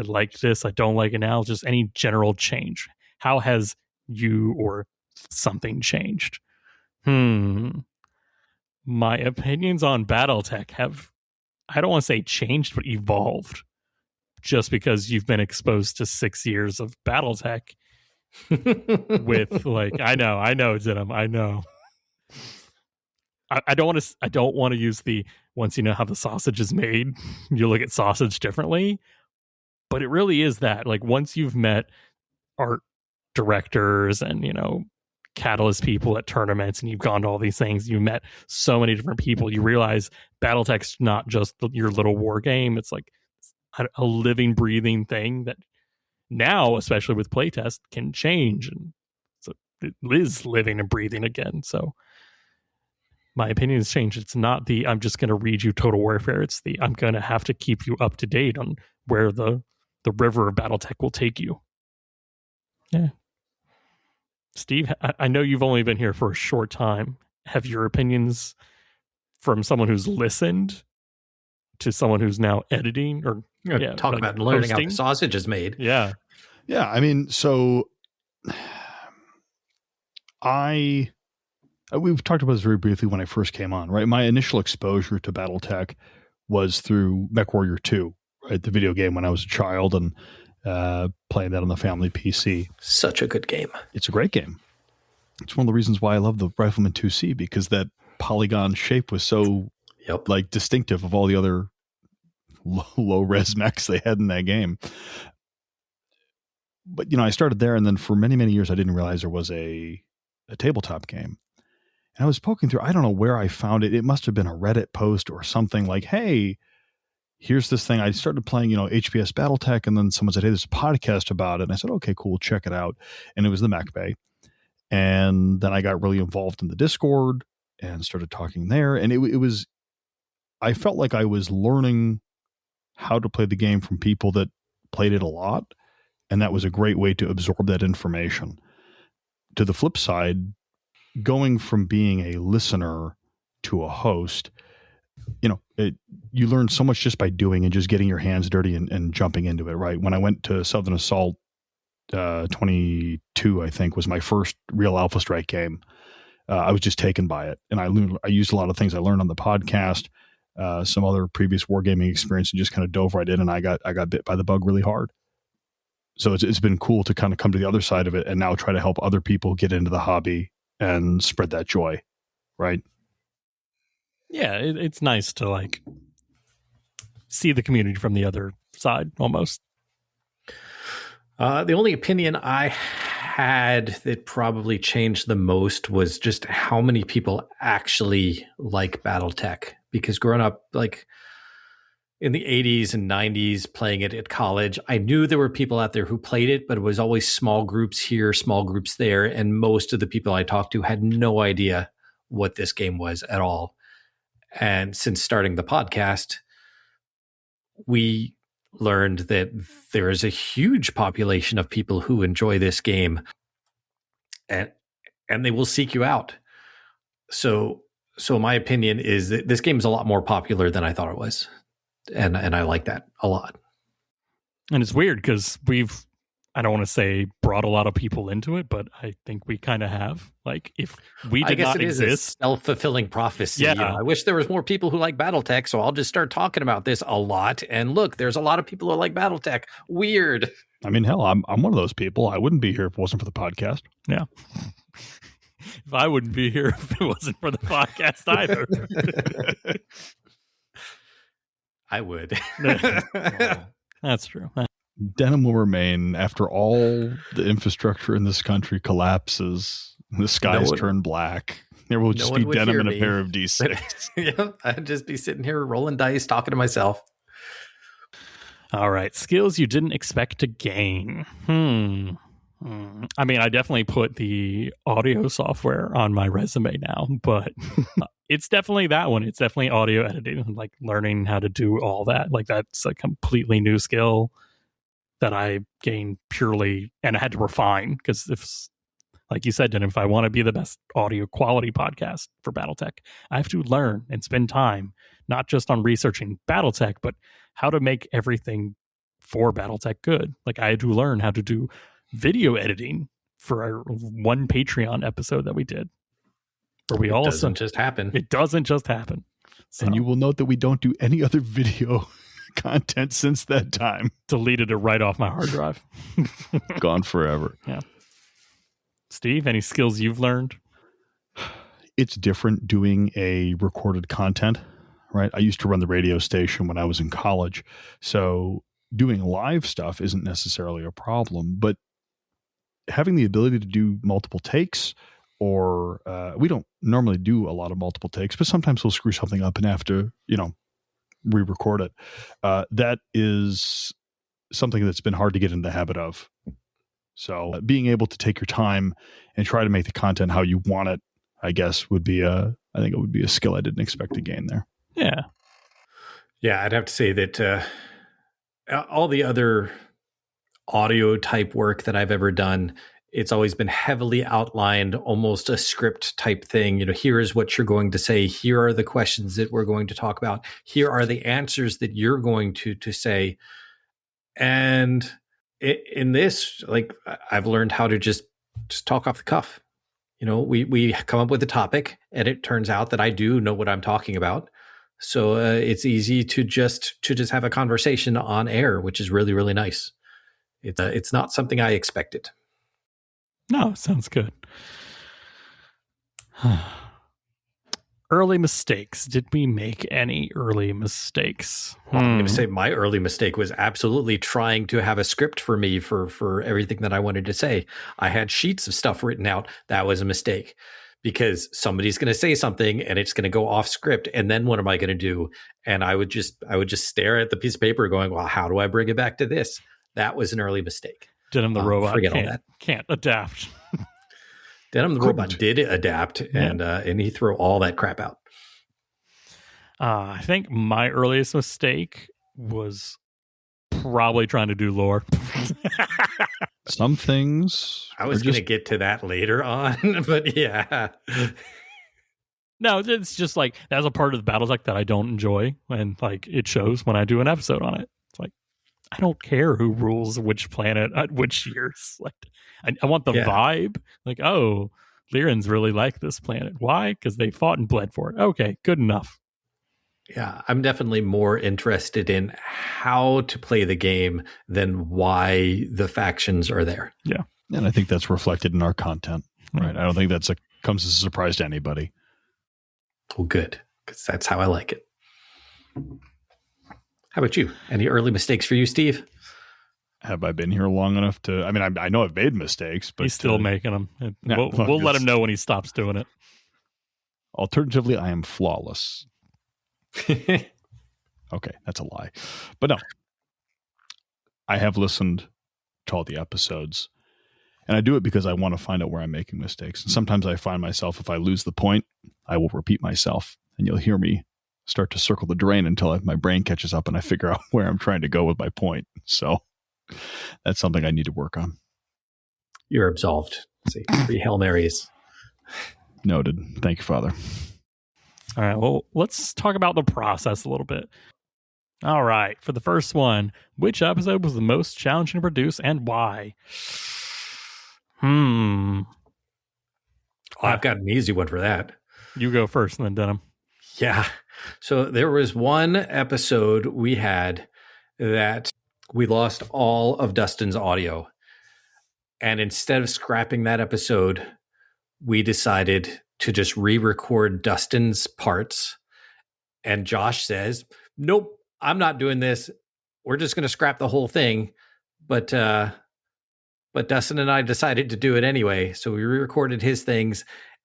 liked this, I don't like it now? Just any general change. How has you or something changed? My opinions on BattleTech have, I don't want to say changed, but evolved. Just because you've been exposed to 6 years of BattleTech with I know, Denim, I know. I don't want to use the once you know how the sausage is made, you look at sausage differently. But it really is that once you've met art directors and Catalyst people at tournaments, and you've gone to all these things, you met so many different people, you realize BattleTech's not just your little war game. It's a living, breathing thing that now, especially with playtest, can change, and so it is living and breathing again. So my opinion has changed. It's not I'm just going to read you Total Warfare. It's I'm going to have to keep you up to date on where the river of BattleTech will take you. Yeah. Steve, I know you've only been here for a short time. Have your opinions from someone who's listened to someone who's now editing or talk about learning how the sausage is made? Yeah. Yeah. I mean, so we've talked about this very briefly when I first came on, right? My initial exposure to BattleTech was through MechWarrior 2, right? The video game when I was a child, and playing that on the family PC. Such a good game. It's a great game. It's one of the reasons why I love the Rifleman 2C, because that polygon shape was so distinctive of all the other low res mechs they had in that game. But I started there, and then for many, many years I didn't realize there was a tabletop game. And I was poking through, I don't know where I found it. It must have been a Reddit post or something hey, here's this thing. I started playing, HPS BattleTech, and then someone said, hey, there's a podcast about it. And I said, okay, cool, check it out. And it was the Mechbay. And then I got really involved in the Discord and started talking there. And it was, I felt like I was learning how to play the game from people that played it a lot. And that was a great way to absorb that information. To the flip side, going from being a listener to a host, you learn so much just by doing and just getting your hands dirty and jumping into it, right? When I went to Southern Assault 22, I think, was my first real Alpha Strike game. I was just taken by it. And I used a lot of things I learned on the podcast, some other previous wargaming experience, and just kind of dove right in, and I got bit by the bug really hard. So it's been cool to kind of come to the other side of it and now try to help other people get into the hobby and spread that joy, right? Yeah, it's nice to like see the community from the other side almost. The only opinion I had that probably changed the most was just how many people actually like BattleTech. Because growing up, like in the 80s and 90s, playing it at college, I knew there were people out there who played it, but it was always small groups here, small groups there. And most of the people I talked to had no idea what this game was at all. And since starting the podcast, we learned that there is a huge population of people who enjoy this game, and they will seek you out. So my opinion is that this game is a lot more popular than I thought it was, and I like that a lot. And it's weird because I don't want to say brought a lot of people into it, but I think we kind of have. Like, if we did not exist, self-fulfilling prophecy. Yeah. You know, I wish there was more people who like BattleTech, so I'll just start talking about this a lot. And look, there's a lot of people who like BattleTech. Weird. I mean, hell, I'm one of those people. I wouldn't be here if it wasn't for the podcast. Yeah. If I wouldn't be here if it wasn't for the podcast either. I would. That's true. Denim will remain after all the infrastructure in this country collapses. The skies turn black. There will just be denim and a pair of D6. Yeah, I'd just be sitting here rolling dice, talking to myself. All right. Skills you didn't expect to gain. I mean, I definitely put the audio software on my resume now, but it's definitely that one. It's definitely audio editing, like learning how to do all that. Like, that's a completely new skill that I gained purely, and I had to refine, because if, like you said, Dan, if I want to be the best audio quality podcast for BattleTech, I have to learn and spend time, not just on researching BattleTech, but how to make everything for BattleTech good. Like, I had to learn how to do video editing for our one Patreon episode that we did. Where we It doesn't just happen. It doesn't just happen. So, and you will note that we don't do any other video content since that time. Deleted it right off my hard drive. Gone forever. Yeah. Steve, any skills you've learned? It's different doing a recorded content, right? I used to run the radio station when I was in college. So doing live stuff isn't necessarily a problem, but having the ability to do multiple takes, or we don't normally do a lot of multiple takes, but sometimes we'll screw something up and have to, re-record it. That is something that's been hard to get in the habit of. So being able to take your time and try to make the content how you want it, I guess, would be I think it would be a skill I didn't expect to gain there. Yeah. Yeah, I'd have to say that all the other audio type work that I've ever done, it's always been heavily outlined, almost a script type thing. Here is what you're going to say. Here are the questions that we're going to talk about. Here are the answers that you're going to say. And in this, like, I've learned how to just talk off the cuff. We come up with a topic, and it turns out that I do know what I'm talking about. So it's easy to just have a conversation on air, which is really, really nice. It's not something I expected. No, sounds good. Early mistakes. Did we make any early mistakes? Well, I'm going to say my early mistake was absolutely trying to have a script for me for everything that I wanted to say. I had sheets of stuff written out. That was a mistake, because somebody's going to say something and it's going to go off script. And then what am I going to do? And I would just stare at the piece of paper going, well, how do I bring it back to this? That was an early mistake. Denim the robot can't adapt. Denim the robot did adapt, and he threw all that crap out. I think my earliest mistake was probably trying to do lore. Some things. I was going to get to that later on, but yeah. No, it's just like, that's a part of the BattleTech that I don't enjoy, and like, it shows when I do an episode on it. It's like, I don't care who rules which planet at which years. Like, I want the vibe. Like, oh, Lyrans really like this planet. Why? Because they fought and bled for it. Okay, good enough. Yeah, I'm definitely more interested in how to play the game than why the factions are there. Yeah. And I think that's reflected in our content, right? I don't think comes as a surprise to anybody. Well, good, because that's how I like it. How about you? Any early mistakes for you, Steve? Have I been here long enough to? I mean, I know I've made mistakes, but he's still making them. Yeah, We'll let him know when he stops doing it. Alternatively, I am flawless. Okay, that's a lie. But no, I have listened to all the episodes, and I do it because I want to find out where I'm making mistakes. And sometimes I find myself, if I lose the point, I will repeat myself, and you'll hear me start to circle the drain until my brain catches up and I figure out where I'm trying to go with my point. So that's something I need to work on. You're absolved. Let's see, 3 Hail Marys. Noted. Thank you, Father. All right, well, let's talk about the process a little bit. All right, for the first one, which episode was the most challenging to produce and why? I've got an easy one for that. You go first and then Denham. Yeah. So there was one episode we had that we lost all of Dustin's audio. And instead of scrapping that episode, we decided to just re-record Dustin's parts. And Josh says, nope, I'm not doing this. We're just going to scrap the whole thing. But Dustin and I decided to do it anyway. So we re-recorded his things.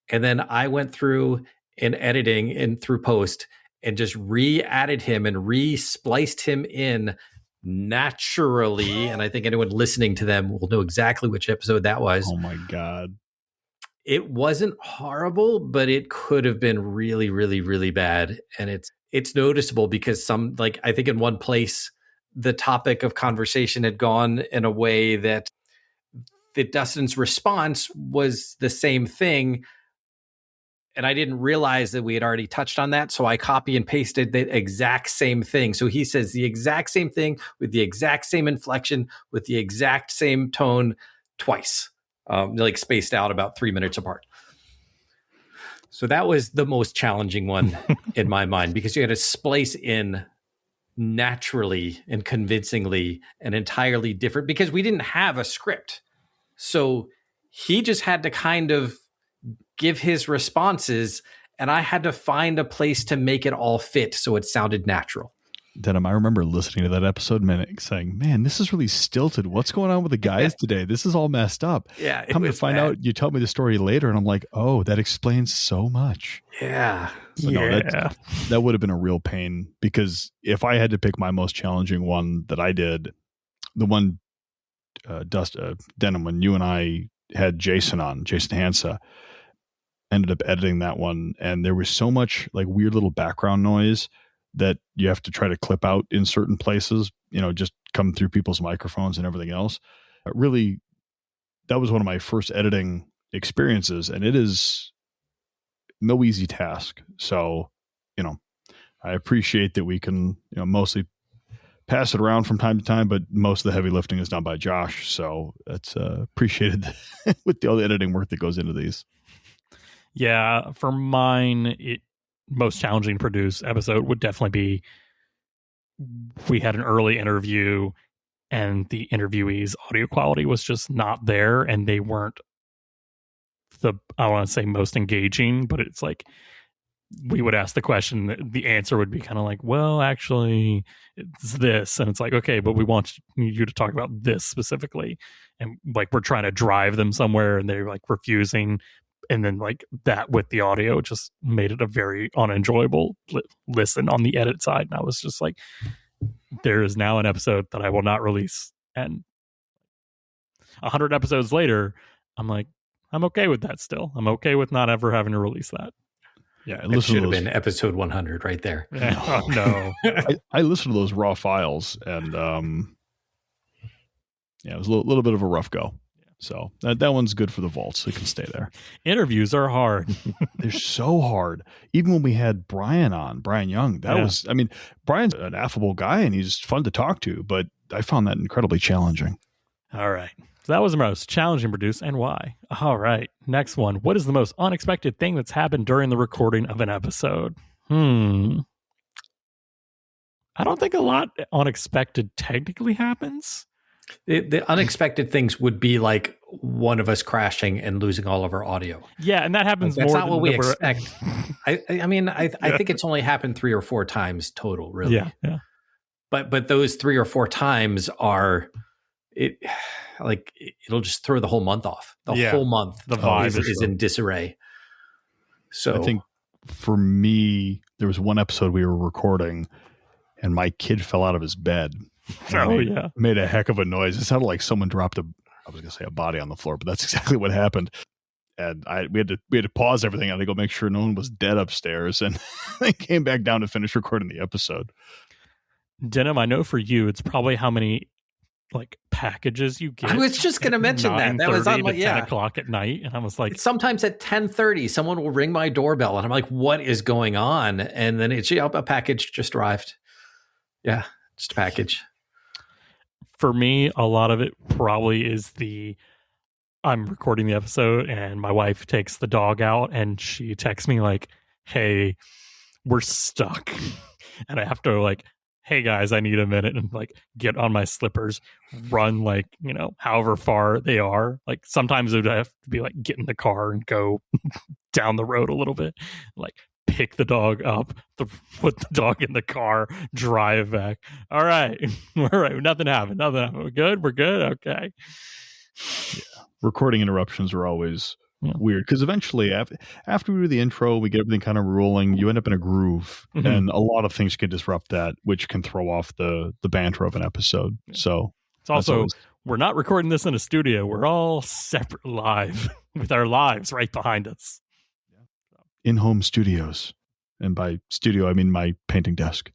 And then I went through in editing and through post and just re-added him and re-spliced him in naturally. And I think anyone listening to them will know exactly which episode that was. Oh my God. It wasn't horrible, but it could have been really, really, really bad. And it's noticeable because I think in one place, the topic of conversation had gone in a way that Dustin's response was the same thing. And I didn't realize that we had already touched on that. So I copy and pasted the exact same thing. So he says the exact same thing with the exact same inflection, with the exact same tone twice, spaced out about 3 minutes apart. So that was the most challenging one in my mind, because you had to splice in naturally and convincingly and entirely different, because we didn't have a script. So he just had to kind of give his responses, and I had to find a place to make it all fit so it sounded natural. Denham, I remember listening to that episode saying, man, this is really stilted. What's going on with the guys today? This is all messed up. Yeah. Come to find out, you tell me the story later, and I'm like, oh, that explains so much. Yeah. So no, that would have been a real pain, because if I had to pick my most challenging one that I did, the one, Denham, when you and I had Jason Hansa, ended up editing that one, and there was so much like weird little background noise that you have to try to clip out in certain places, just come through people's microphones and everything else. Really, that was one of my first editing experiences, and it is no easy task. So, I appreciate that we can, mostly pass it around from time to time, but most of the heavy lifting is done by Josh. So that's appreciated with all the editing work that goes into these. Yeah, for mine, most challenging to produce episode would definitely be, we had an early interview and the interviewee's audio quality was just not there, and they weren't I want to say most engaging, but it's like we would ask the question, the answer would be kind of like, well, actually it's this, and it's like, okay, but we want you to talk about this specifically, and like we're trying to drive them somewhere and they're like refusing. And then like that with the audio just made it a very unenjoyable listen on the edit side. And I was just like, there is now an episode that I will not release. And 100 episodes later, I'm like, I'm okay with that still. I'm okay with not ever having to release that. Yeah, it should have been episode 100 right there. No. I listened to those raw files, and it was a little bit of a rough go. So that one's good for the vaults. It can stay there. Interviews are hard. They're so hard. Even when we had Brian Young, Brian's an affable guy and he's fun to talk to, but I found that incredibly challenging. All right. So that was the most challenging to produce, and why. All right. Next one. What is the most unexpected thing that's happened during the recording of an episode? I don't think a lot unexpected technically happens. The unexpected things would be like one of us crashing and losing all of our audio. Yeah, and that happens That's more not than what we expect. I mean, I think it's only happened 3 or 4 times total, really. Yeah. But those 3 or 4 times are it'll just throw the whole month off. The whole month the vibe is in disarray. So I think for me, there was one episode we were recording and my kid fell out of his bed. Made a heck of a noise. It sounded like someone dropped a body on the floor, but that's exactly what happened. And we had to pause everything. I had to go make sure no one was dead upstairs, and they came back down to finish recording the episode. Denim, I know for you, it's probably how many packages you get. I was just going to mention that was on 10 o'clock at night, and I was like, sometimes at 10:30, someone will ring my doorbell, and I'm like, "What is going on?" And then it's a package just arrived. Yeah, just a package. For me, a lot of it probably is I'm recording the episode and my wife takes the dog out and she texts me like, "Hey, we're stuck." And I have to "Hey guys, I need a minute," and get on my slippers, run however far they are. Sometimes it would have to be get in the car and go down the road a little bit, pick the dog up, put the dog in the car, drive back. All right. Nothing happened. We're good. Okay. Yeah. Recording interruptions are always weird because eventually after we do the intro, we get everything kind of rolling. You end up in a groove, and a lot of things can disrupt that, which can throw off the banter of an episode. Yeah. So it's also we're not recording this in a studio. We're all separate live with our lives right behind us. In-home studios, and by studio I mean my painting desk.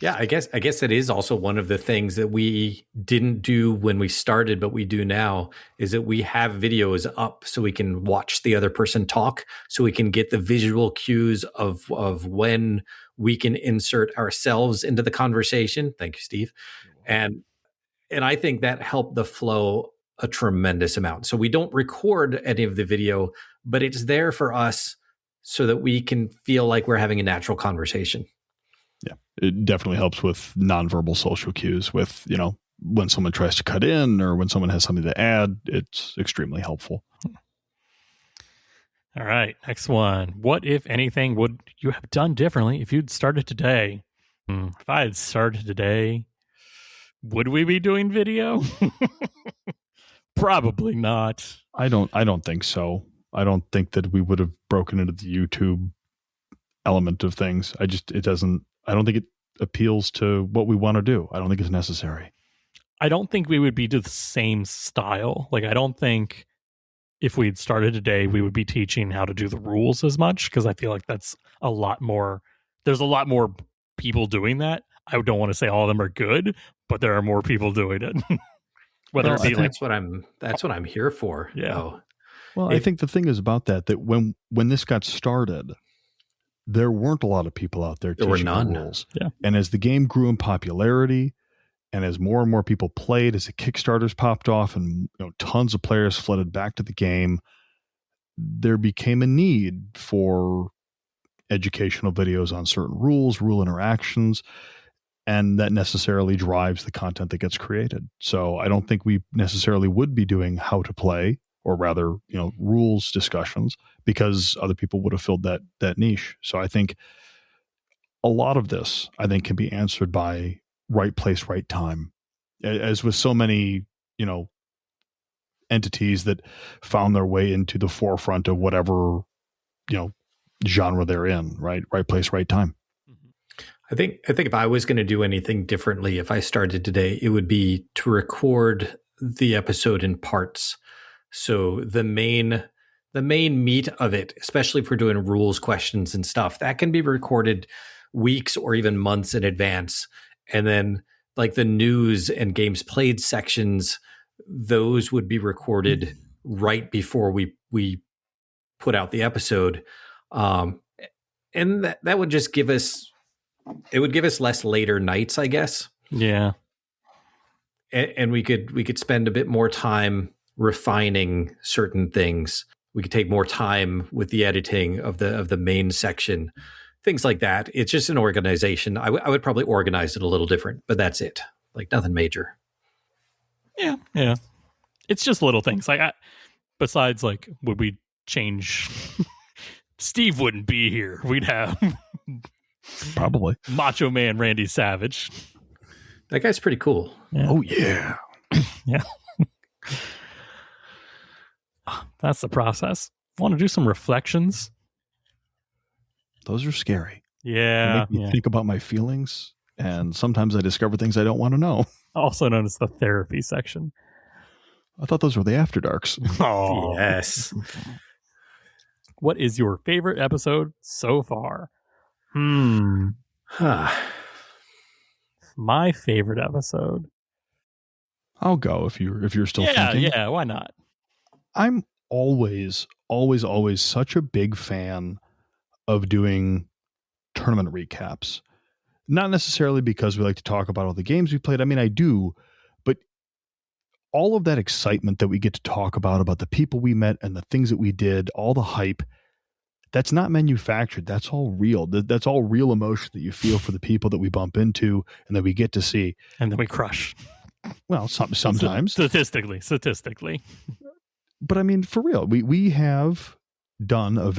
Yeah, I guess that is also one of the things that we didn't do when we started, but we do now, is that we have videos up so we can watch the other person talk, so we can get the visual cues of when we can insert ourselves into the conversation. Thank you, Steve. And I think that helped the flow a tremendous amount. So we don't record any of the video, but it's there for us so that we can feel like we're having a natural conversation. Yeah, it definitely helps with nonverbal social cues with, when someone tries to cut in or when someone has something to add, it's extremely helpful. All right, next one. What, if anything, would you have done differently if you'd started today? If I had started today, would we be doing video? Probably not. I don't think so. I don't think that we would have broken into the YouTube element of things. I don't think it appeals to what we want to do. I don't think it's necessary. I don't think we would be to the same style. I don't think if we'd started today, we would be teaching how to do the rules as much, because I feel like that's a lot more. There's a lot more people doing that. I don't want to say all of them are good, but there are more people doing it. That's what I'm here for. Yeah. Though. Well, I think the thing is about that when this got started, there weren't a lot of people out there teaching the rules. Yeah. And as the game grew in popularity, and as more and more people played, as the Kickstarters popped off and tons of players flooded back to the game, there became a need for educational videos on certain rules, rule interactions, and that necessarily drives the content that gets created. So I don't think we necessarily would be doing how to play, or rather, rules discussions, because other people would have filled that niche. So I think a lot of this, can be answered by right place, right time. As with so many, entities that found their way into the forefront of whatever, genre they're in, right? Right place, right time. I think if I was going to do anything differently, if I started today, it would be to record the episode in parts. So the main meat of it, especially if we're doing rules questions and stuff, that can be recorded weeks or even months in advance. And then the news and games played sections, those would be recorded right before we put out the episode. And that would just give us less later nights, I guess. Yeah. And we could spend a bit more time refining certain things. We could take more time with the editing of the main section things like that. It's just an organization. I would probably organize it a little different, but that's it. Like nothing major. Yeah. It's just little things. Like, besides, like, would we change? Steve wouldn't be here. We'd have Probably Macho Man Randy Savage. That guy's pretty cool. Yeah. Oh yeah. Yeah. That's the process. Want to do some reflections? Those are scary. Yeah. They make me think about my feelings, and sometimes I discover things I don't want to know. Also known as the therapy section. I thought those were the After Darks. Oh, Yes. What is your favorite episode so far? My favorite episode. I'll go if you're still thinking. Yeah, why not? I'm always such a big fan of doing tournament recaps. Not necessarily because we like to talk about all the games we played. I mean, I do, but all of that excitement that we get to talk about the people we met and the things that we did, all the hype, that's not manufactured. That's all real. That's all real emotion that you feel for the people that we bump into and that we get to see. And then we crush. Well, sometimes. Statistically. But I mean, for real, we have done a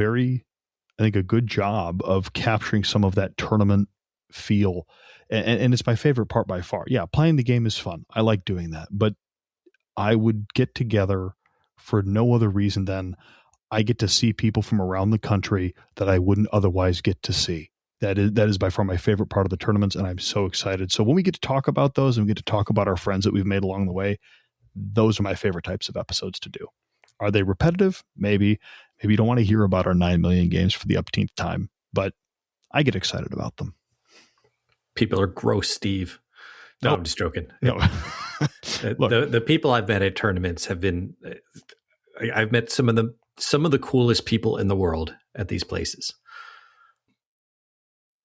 good job of capturing some of that tournament feel. And it's my favorite part by far. Yeah, playing the game is fun. I like doing that. But I would get together for no other reason than I get to see people from around the country that I wouldn't otherwise get to see. That is by far my favorite part of the tournaments, and I'm so excited. So when we get to talk about those and we get to talk about our friends that we've made along the way, those are my favorite types of episodes to do. Are they repetitive? Maybe. Maybe you don't want to hear about our 9 million games for the upteenth time, but I get excited about them. People are gross, Steve. No, Nope. I'm just joking. No. The people I've met at tournaments have been. I've met some of the coolest people in the world at these places.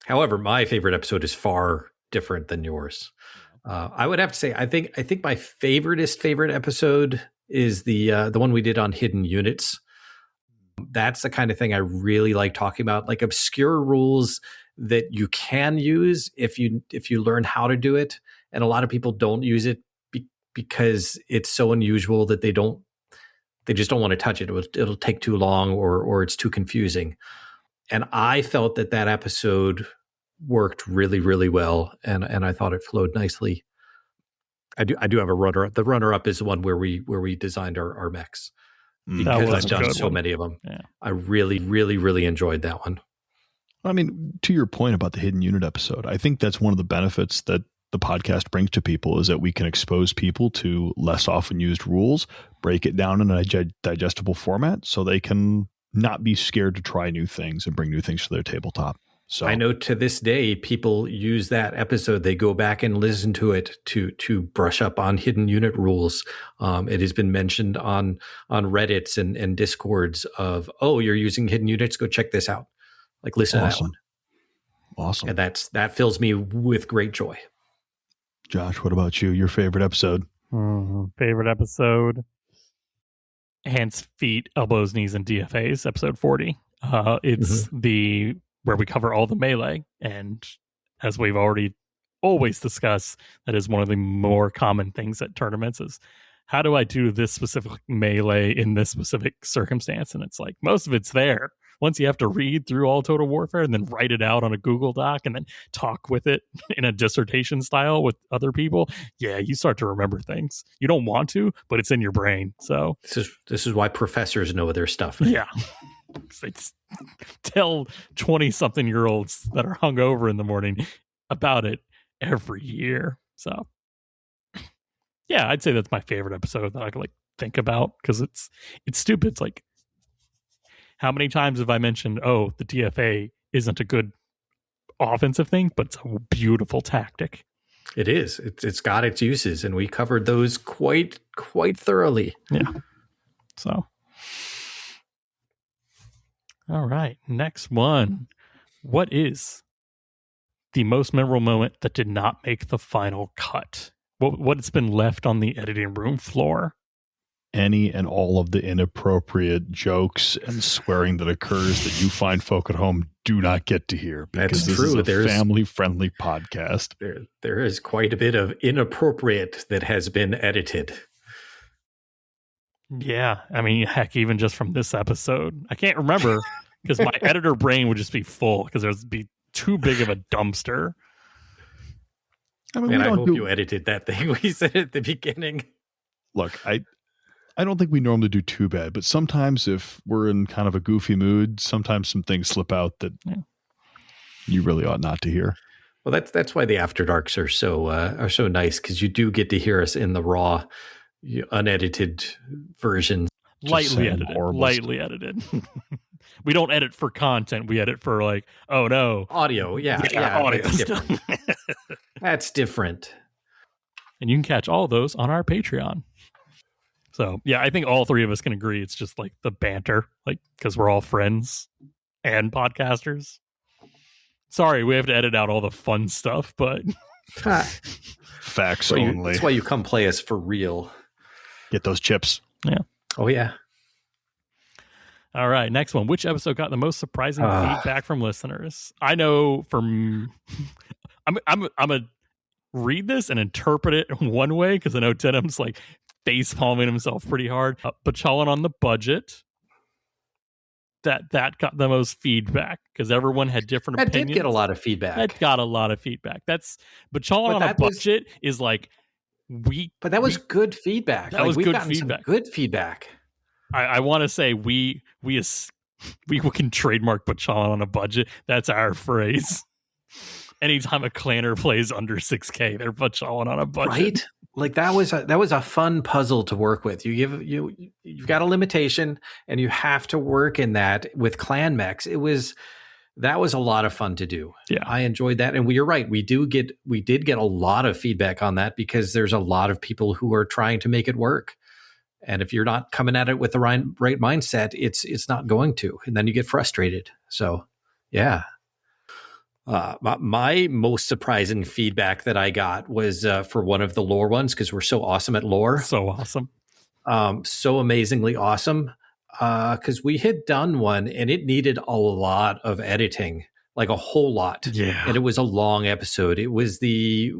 However, my favorite episode is far different than yours. I would have to say, I think my favorite episode is the one we did on hidden units. That's the kind of thing I really like talking about, like obscure rules that you can use if you learn how to do it. And a lot of people don't use it because it's so unusual that they just don't want to touch it. It'll take too long or it's too confusing. And I felt that episode worked really, really well. And I thought it flowed nicely. I do have a runner-up. The runner-up is the one where we designed our mechs because I've done so many of them. Yeah. I really, really, really enjoyed that one. I mean, to your point about the hidden unit episode, I think that's one of the benefits that the podcast brings to people is that we can expose people to less often used rules, break it down in a digestible format so they can not be scared to try new things and bring new things to their tabletop. So I know to this day, people use that episode. They go back and listen to it to brush up on hidden unit rules. It has been mentioned on Reddits and Discords of, oh, you're using hidden units. Go check this out. Like listen to that one. Awesome. And that fills me with great joy. Josh, what about you? Your favorite episode? Favorite episode? Hands, feet, elbows, knees, and DFAs, episode 40. It's where we cover all the melee. And as we've always discussed, that is one of the more common things at tournaments is how do I do this specific melee in this specific circumstance? And it's like most of it's there. Once you have to read through all Total Warfare and then write it out on a Google Doc and then talk with it in a dissertation style with other people, yeah, you start to remember things. You don't want to, but it's in your brain. So this is why professors know their stuff. Yeah. They tell 20-something-year-olds that are hungover in the morning about it every year. So yeah, I'd say that's my favorite episode that I can think about because it's stupid. It's like, how many times have I mentioned, oh, the DFA isn't a good offensive thing, but it's a beautiful tactic. It is. It's got its uses, and we covered those quite thoroughly. Yeah. So, all right, next one. What is the most memorable moment that did not make the final cut? What's been left on the editing room floor? Any and all of the inappropriate jokes and swearing that occurs that you find folk at home do not get to hear, because That's this true. is a family-friendly podcast. There is quite a bit of inappropriate that has been edited. Yeah, I mean, heck, even just from this episode, I can't remember because my editor brain would just be full because there'd be too big of a dumpster. I mean, And I hope you edited that thing we said at the beginning. Look, I don't think we normally do too bad, but sometimes if we're in kind of a goofy mood, sometimes some things slip out that you really ought not to hear. Well, that's why the After Darks are so nice, because you do get to hear us in the raw, unedited version. Lightly edited. We don't edit for content. We edit for like, oh no. Audio, yeah. Audio that's stuff. different. That's different. And you can catch all of those on our Patreon. So, yeah, I think all three of us can agree it's just like the banter, like, because we're all friends and podcasters. Sorry, we have to edit out all the fun stuff, but facts only. That's why you come play us for real. Get those chips. Yeah. Oh, yeah. All right, next one. Which episode got the most surprising feedback from listeners? I know from I'm gonna read this and interpret it one way because I know Denham's like face palming himself pretty hard. Bachallan on the budget. That got the most feedback because everyone had different opinions. That did get a lot of feedback. That got a lot of feedback. That's Bachallan on a budget is like but that was good feedback. That was good feedback. Good feedback. I want to say we can trademark Bachallan on a budget. That's our phrase. Anytime a clanner plays under 6K, they're Bachallan on a budget. Right? Like that was a fun puzzle to work with. You've got a limitation and you have to work in that with clan mechs. That was a lot of fun to do. Yeah. I enjoyed that. And you're right. We did get a lot of feedback on that because there's a lot of people who are trying to make it work. And if you're not coming at it with the right mindset, it's not going to. And then you get frustrated. So, yeah. My most surprising feedback that I got was for one of the lore ones, because we're so awesome at lore. So awesome. So amazingly awesome. Because we had done one and it needed a lot of editing, like a whole lot. Yeah. And it was a long episode. It was the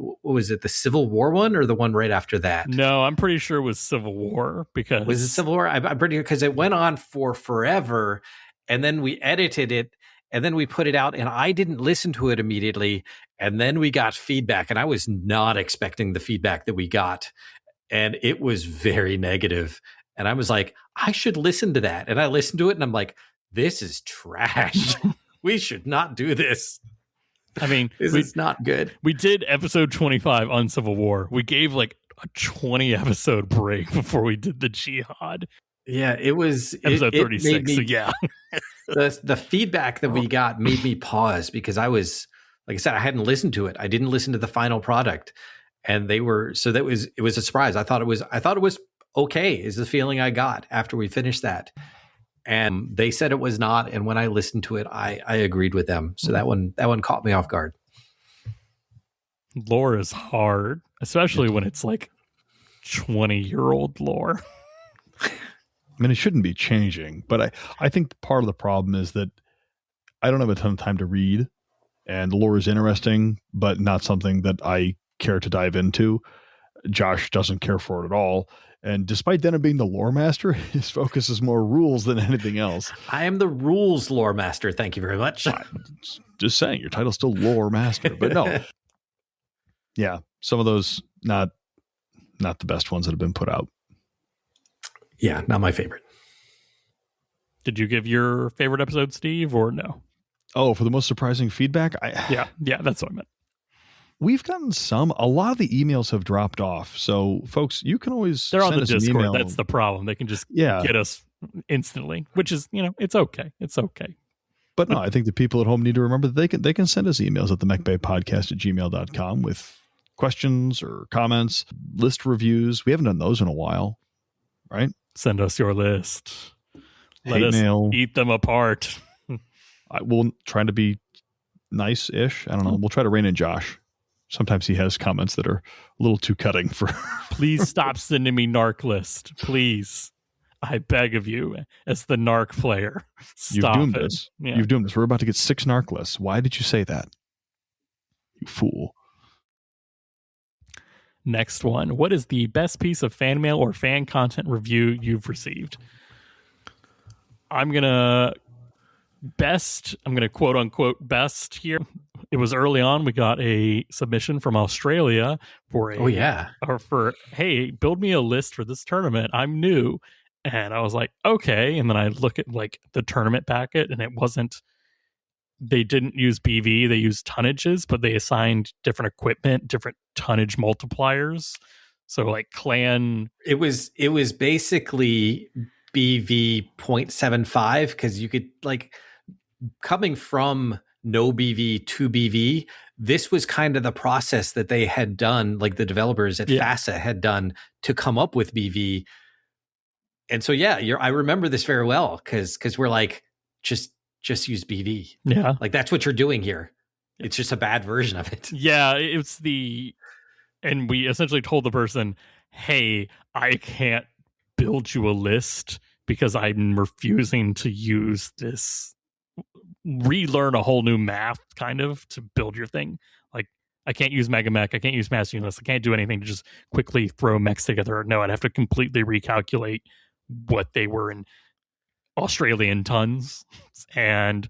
Civil War one or the one right after that? No, I'm pretty sure it was Civil War because... Was it Civil War? I'm pretty sure because it went on for forever and then we edited it and then we put it out and I didn't listen to it immediately. And then we got feedback and I was not expecting the feedback that we got. And it was very negative. And I was like, I should listen to that. And I listened to it and I'm like, this is trash. We should not do this. I mean, this is not good. We did episode 25 on Civil War. We gave like a 20 episode break before we did the Jihad. Yeah, it was episode 36. So yeah. the feedback that we got made me pause because I was, like I said, I hadn't listened to it. I didn't listen to the final product. And it was a surprise. I thought it was okay, is the feeling I got after we finished that. And they said it was not. And when I listened to it, I agreed with them. So that one caught me off guard. Lore is hard, especially when it's like 20-year-old lore. I mean, it shouldn't be changing, but I think part of the problem is that I don't have a ton of time to read, and the lore is interesting, but not something that I care to dive into. Josh doesn't care for it at all. And despite Denham being the lore master, his focus is more rules than anything else. I am the rules lore master. Thank you very much. Just saying, your title's still lore master, but no. Yeah, some of those not the best ones that have been put out. Yeah, not my favorite. Did you give your favorite episode, Steve, or no? Oh, for the most surprising feedback? Yeah, that's what I meant. We've gotten some. A lot of the emails have dropped off. So, folks, you can always They're send on the us Discord. an email. That's the problem. They can just get us instantly, which is, it's okay. It's okay. But no, I think the people at home need to remember that they can send us emails at the mechbaypodcast@gmail.com with questions or comments, list reviews. We haven't done those in a while, right? Send us your list. Let Hate us mail. Eat them apart. We'll try to be nice-ish. I don't know. We'll try to rein in Josh. Sometimes he has comments that are a little too cutting for... Please stop sending me narc list. Please. I beg of you, as the narc player, stop You've doomed it. us. Yeah. You've doomed us. We're about to get 6 narc lists. Why did you say that? You fool. Next one. What is the best piece of fan mail or fan content review you've received? I'm going to quote unquote best here. It was early on. We got a submission from Australia for hey, build me a list for this tournament. I'm new. And I was like, okay. And then I look at like the tournament packet, and they didn't use BV, they used tonnages, but they assigned different equipment, different tonnage multipliers. So like clan, it was basically BV 0.75, because you could like, coming from no BV to BV, this was kind of the process that they had done, like the developers at FASA had done to come up with BV. And so I remember this very well, because we're like, just use BV. Yeah. Like that's what you're doing here. It's just a bad version of it. Yeah, and we essentially told the person, hey, I can't build you a list because I'm refusing to use this, relearn a whole new math kind of to build your thing. Like I can't use Mega Mech, I can't use Mass Units, I can't do anything to just quickly throw mechs together. No, I'd have to completely recalculate what they were in Australian tons, and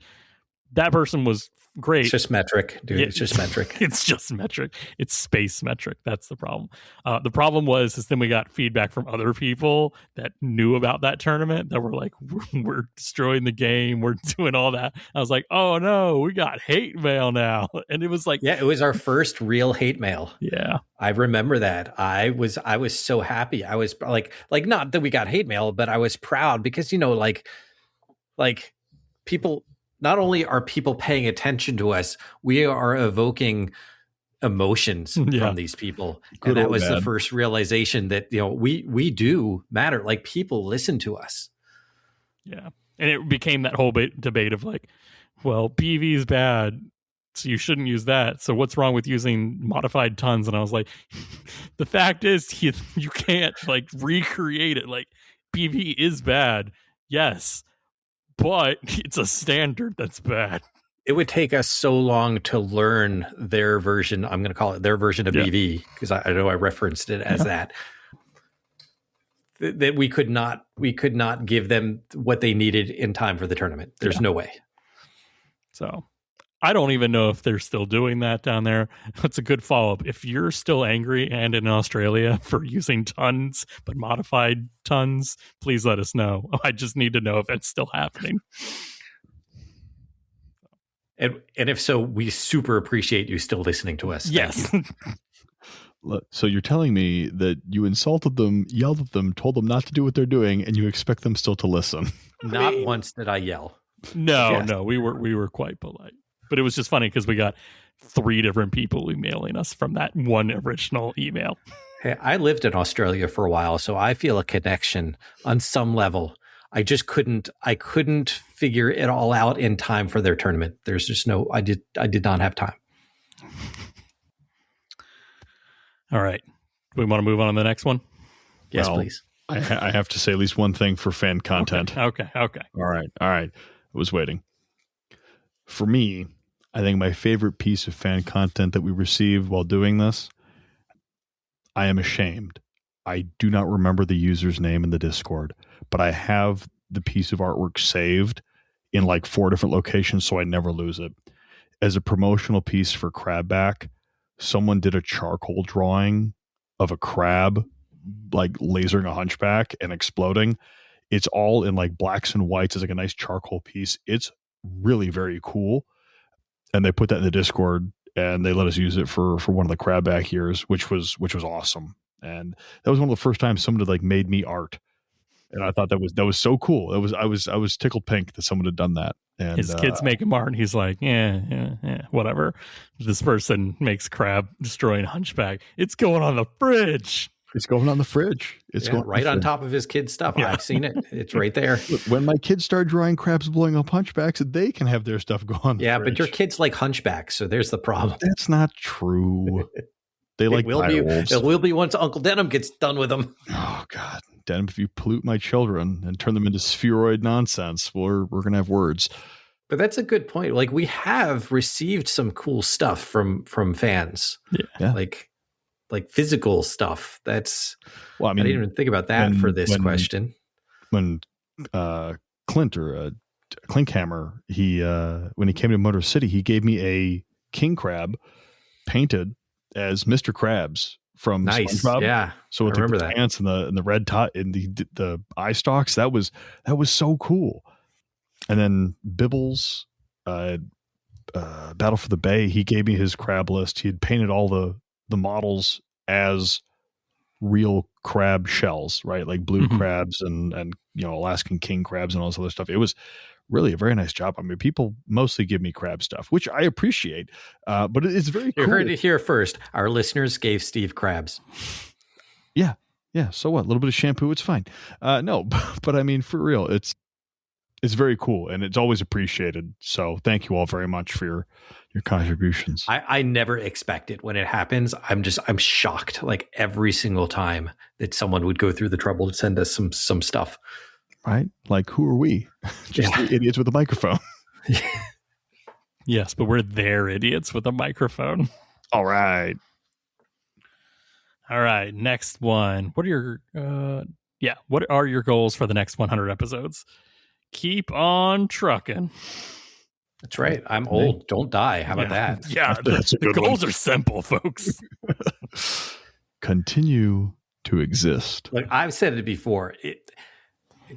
that person was great. It's just metric, dude. It's just metric. It's just metric. It's space metric. That's the problem. The problem was then we got feedback from other people that knew about that tournament that were like, we're destroying the game. We're doing all that. I was like, oh no, we got hate mail now. And it was like, it was our first real hate mail. Yeah. I remember that. I was so happy. I was like not that we got hate mail, but I was proud because, like people, not only are people paying attention to us, we are evoking emotions from these people. Good and that was bad. the first realization that, we do matter. Like people listen to us. Yeah. And it became that whole debate of like, well, BV is bad, so you shouldn't use that. So what's wrong with using modified tons? And I was like, the fact is you can't like recreate it. Like BV is bad. Yes. But it's a standard that's bad. It would take us so long to learn their version. I'm going to call it their version of BV, because I know I referenced it as that we could not give them what they needed in time for the tournament. There's no way. So I don't even know if they're still doing that down there. That's a good follow-up. If you're still angry and in Australia for using tons, but modified tons, please let us know. I just need to know if it's still happening. And if so, we super appreciate you still listening to us. Yes. So you're telling me that you insulted them, yelled at them, told them not to do what they're doing, and you expect them still to listen? Not once did I yell. No, we were quite polite. But it was just funny because we got 3 different people emailing us from that one original email. Hey, I lived in Australia for a while, so I feel a connection on some level. I just couldn't figure it all out in time for their tournament. There's just I did not have time. All right. We want to move on to the next one? Yes, please. I have to say at least one thing for fan content. Okay. All right. I was waiting. For me, I think my favorite piece of fan content that we received while doing this, I am ashamed. I do not remember the user's name in the Discord, but I have the piece of artwork saved in like 4 different locations so I never lose it. As a promotional piece for Crabback, someone did a charcoal drawing of a crab like lasering a hunchback and exploding. It's all in like blacks and whites. It's like a nice charcoal piece. It's really very cool. And they put that in the Discord and they let us use it for one of the Crabback years, which was awesome. And that was one of the first times someone had like made me art. And I thought that was so cool. I was tickled pink that someone had done that. And his kids make him art and he's like, yeah, whatever. This person makes crab destroying hunchback. It's going on the fridge. It's going on the fridge. It's going right on top of his kid's stuff. Yeah. I've seen it. It's right there. Look, when my kids start drawing crabs blowing up hunchbacks, they can have their stuff go on the fridge. But your kids like hunchbacks, so there's the problem. That's not true. They like it will be once Uncle Denham gets done with them. Oh God. Den, if you pollute my children and turn them into spheroid nonsense, we're going to have words. But that's a good point. Like, we have received some cool stuff from fans. Yeah. Like physical stuff. That's, well, I mean, I didn't even think about that for this question. When Clint or Klinkhammer, when he came to Motor City, he gave me a king crab painted as Mr. Krabs from SpongeBob. Yeah. So with the pants and the red top and the eye stalks, that was so cool. And then Bibbles, Battle for the Bay, he gave me his crab list. He had painted all the models as real crab shells, right? Like blue crabs and Alaskan king crabs and all this other stuff. It was really a very nice job. I mean, people mostly give me crab stuff, which I appreciate, but it's very cool. You heard it here first. Our listeners gave Steve crabs. Yeah. So what? A little bit of shampoo, it's fine. No, but I mean, for real, it's very cool and it's always appreciated. So thank you all very much for your contributions. I never expect it when it happens. I'm shocked like every single time that someone would go through the trouble to send us some stuff. Right? Like, who are we? Just the idiots with a microphone. Yes, but we're their idiots with a microphone. All right. Next one. What are your goals for the next 100 episodes? Keep on trucking. That's right. I'm old. Don't die. How about that? Yeah, the goals are simple, folks. Continue to exist. Like I've said it before,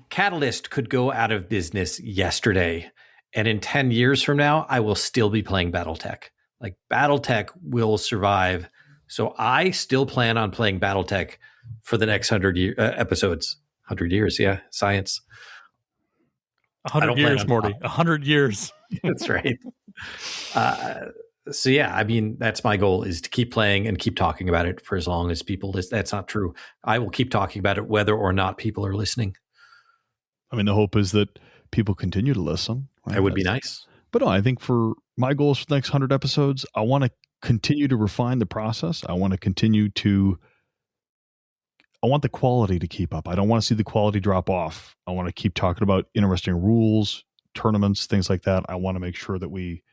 Catalyst could go out of business yesterday, and in 10 years from now, I will still be playing BattleTech. Like BattleTech will survive. So I still plan on playing BattleTech for the next 100 episodes. 100 years, yeah, science. 100 years, Morty. 100 years. That's right. So yeah, I mean, that's my goal, is to keep playing and keep talking about it for as long as people listen. That's not true. I will keep talking about it whether or not people are listening. I mean, the hope is that people continue to listen. Right? That would be nice. But no, I think for my goals for the next 100 episodes, I want to continue to refine the process. I want to I want the quality to keep up. I don't want to see the quality drop off. I want to keep talking about interesting rules, tournaments, things like that. I want to make sure that we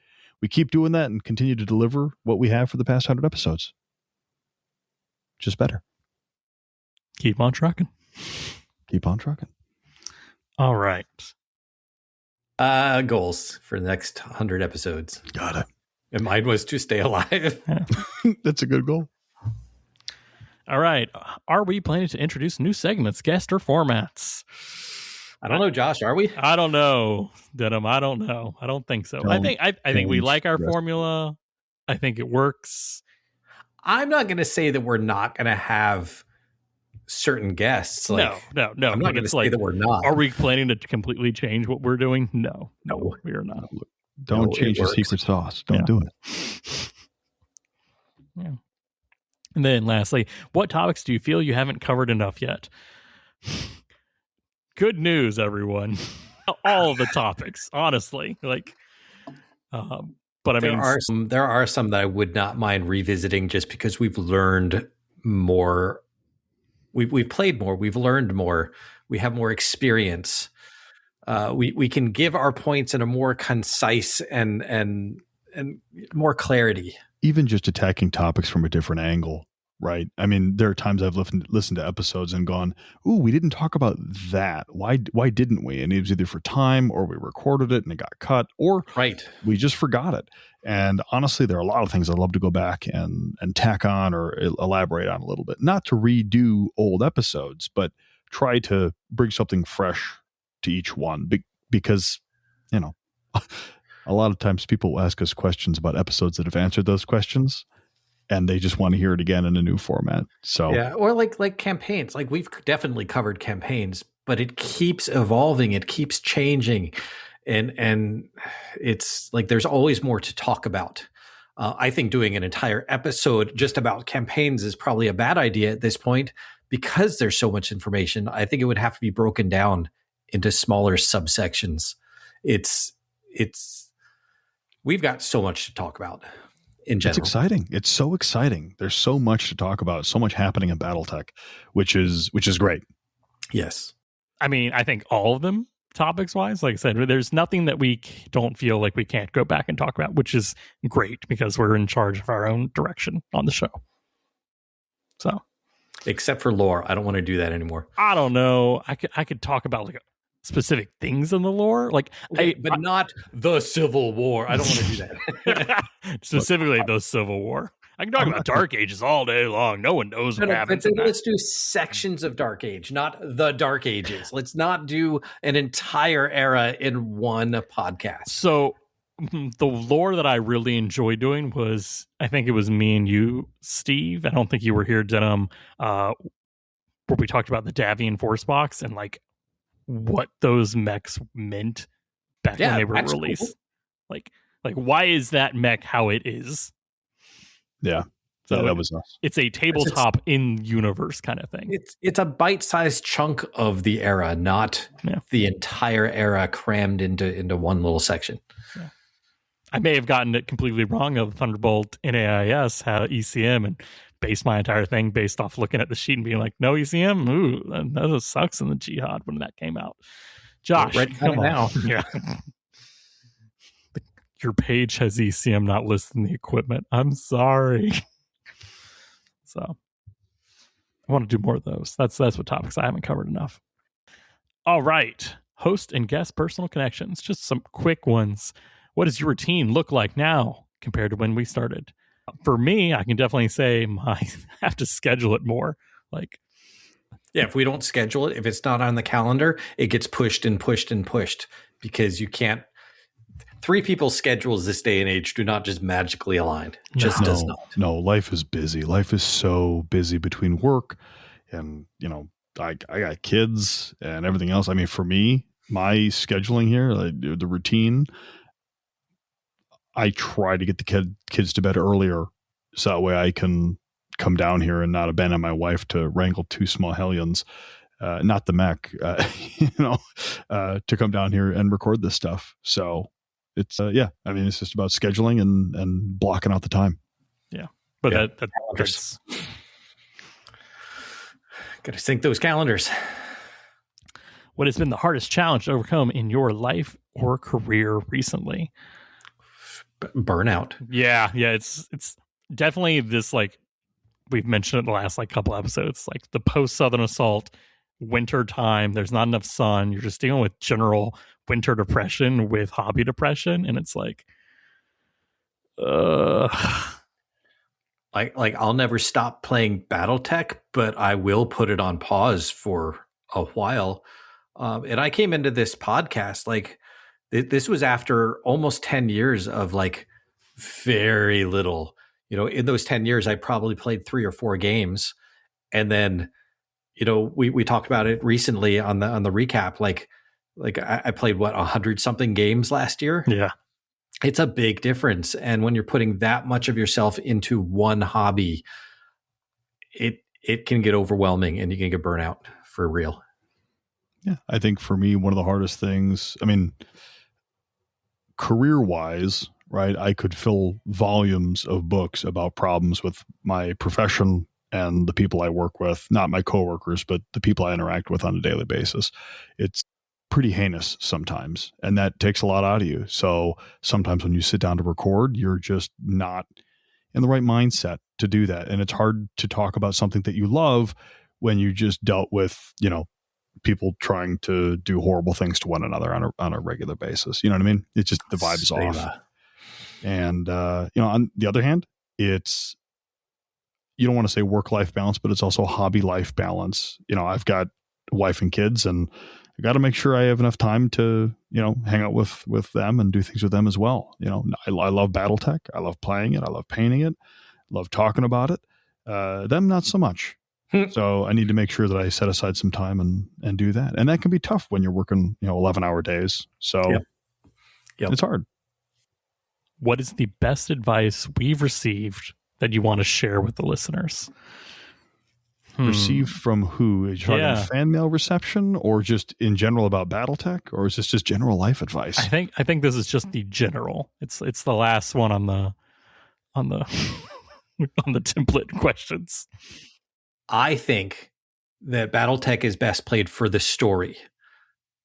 keep doing that and continue to deliver what we have for the past 100 episodes. Just better. Keep on trucking. Keep on trucking. All right. Goals for the next 100 episodes. Got it. And mine was to stay alive. That's a good goal. All right. Are we planning to introduce new segments, guests, or formats? I don't know, Josh. Are we? I don't know, Denim. I don't know. I don't think so. I think we like our formula. I think it works. I'm not going to say that we're not going to have certain guests. Like, no. I'm not going to say that we're not. Are we planning to completely change what we're doing? No, we are not. Don't change the secret sauce. Don't do it. Yeah. And then lastly, what topics do you feel you haven't covered enough yet? Good news, everyone. All of the topics, honestly. Like, but I mean, there are some that I would not mind revisiting just because we've learned more. We've played more. We've learned more. We have more experience. We can give our points in a more concise and more clarity. Even just attacking topics from a different angle, right? I mean, there are times I've listened to episodes and gone, "Ooh, we didn't talk about that. Why didn't we?" And it was either for time, or we recorded it and it got cut, or we just forgot it. And honestly, there are a lot of things I'd love to go back and tack on or elaborate on a little bit. Not to redo old episodes, but try to bring something fresh to each one. Because, a lot of times people ask us questions about episodes that have answered those questions, and they just want to hear it again in a new format. So yeah, or like campaigns. Like we've definitely covered campaigns, but it keeps evolving, it keeps changing, and it's like there's always more to talk about. I think doing an entire episode just about campaigns is probably a bad idea at this point because there's so much information. I think it would have to be broken down into smaller subsections. We've got so much to talk about in general. It's exciting. It's so exciting. There's so much to talk about, so much happening in BattleTech, which is great. Yes. I mean, I think all of them, topics wise, like I said, there's nothing that we don't feel like we can't go back and talk about, which is great because we're in charge of our own direction on the show. So, except for lore, I don't want to do that anymore. I don't know. I could talk about like specific things in the lore, like not the Civil War. I don't want to do that. Specifically the Civil War. I can talk about Dark Ages all day long. No one knows what happens. Let's do sections of Dark Age, not the Dark Ages. Let's not do an entire era in one podcast. So the lore that I really enjoyed doing was, I think it was me and you, Steve. I don't think you were here, Denim, where we talked about the Davian Force Box and like what those mechs meant back when they were released. Cool. Like why is that mech how it is? Yeah, that was us. It's a tabletop in universe kind of thing. It's a bite-sized chunk of the era, not the entire era crammed into one little section. Yeah. I may have gotten it completely wrong of Thunderbolt NAIS had ECM and based my entire thing based off looking at the sheet and being like, no ECM? Ooh, that sucks in the Jihad when that came out. Josh, come on. Now. Yeah. Your page has ECM not listed in the equipment. I'm sorry. So I want to do more of those. That's what topics I haven't covered enough. All right. Host and guest personal connections. Just some quick ones. What does your routine look like now compared to when we started? For me, I can definitely say I have to schedule it more. Like, yeah, if we don't schedule it, if it's not on the calendar, it gets pushed and pushed and pushed because you can't. 3 people's schedules this day and age do not just magically align. Just does not. No, life is busy. Life is so busy between work and, I got kids and everything else. I mean, for me, my scheduling here, the routine, I try to get the kids to bed earlier so that way I can come down here and not abandon my wife to wrangle 2 small hellions, not the mech, to come down here and record this stuff. So it's it's just about scheduling and blocking out the time. Yeah. But that's got to sync those calendars. What has been the hardest challenge to overcome in your life or career recently? Burnout. Yeah. It's definitely this, like we've mentioned it in the last couple episodes, like the post Southern Assault winter time. There's not enough sun. You're just dealing with general winter depression with hobby depression, and it's like I'll never stop playing BattleTech, but I will put it on pause for a while. And I came into this podcast this was after almost 10 years of very little. In those 10 years, I probably played 3 or 4 games, and then we talked about it recently on the recap. I played 100 something games last year. Yeah. It's a big difference. And when you're putting that much of yourself into one hobby, it can get overwhelming and you can get burnout for real. Yeah. I think for me, one of the hardest things, career wise, right? I could fill volumes of books about problems with my profession and the people I work with, not my coworkers, but the people I interact with on a daily basis. It's pretty heinous sometimes, and that takes a lot out of you. So sometimes when you sit down to record, you're just not in the right mindset to do that. And it's hard to talk about something that you love when you just dealt with, people trying to do horrible things to one another on a regular basis. You know what I mean? It's just the vibe is off. And, on the other hand, it's, you don't want to say work-life balance, but it's also hobby-life balance. I've got a wife and kids, and I got to make sure I have enough time to, hang out with them and do things with them as well. I love BattleTech. I love playing it. I love painting it. I love talking about it. Them, not so much. So I need to make sure that I set aside some time and do that. And that can be tough when you're working, 11-hour days. So It's hard. What is the best advice we've received that you want to share with the listeners? Received from who? Are you talking fan mail reception or just in general about BattleTech, or is this just general life advice? I think this is just the general. It's the last one on the on the template questions. I think that BattleTech is best played for the story.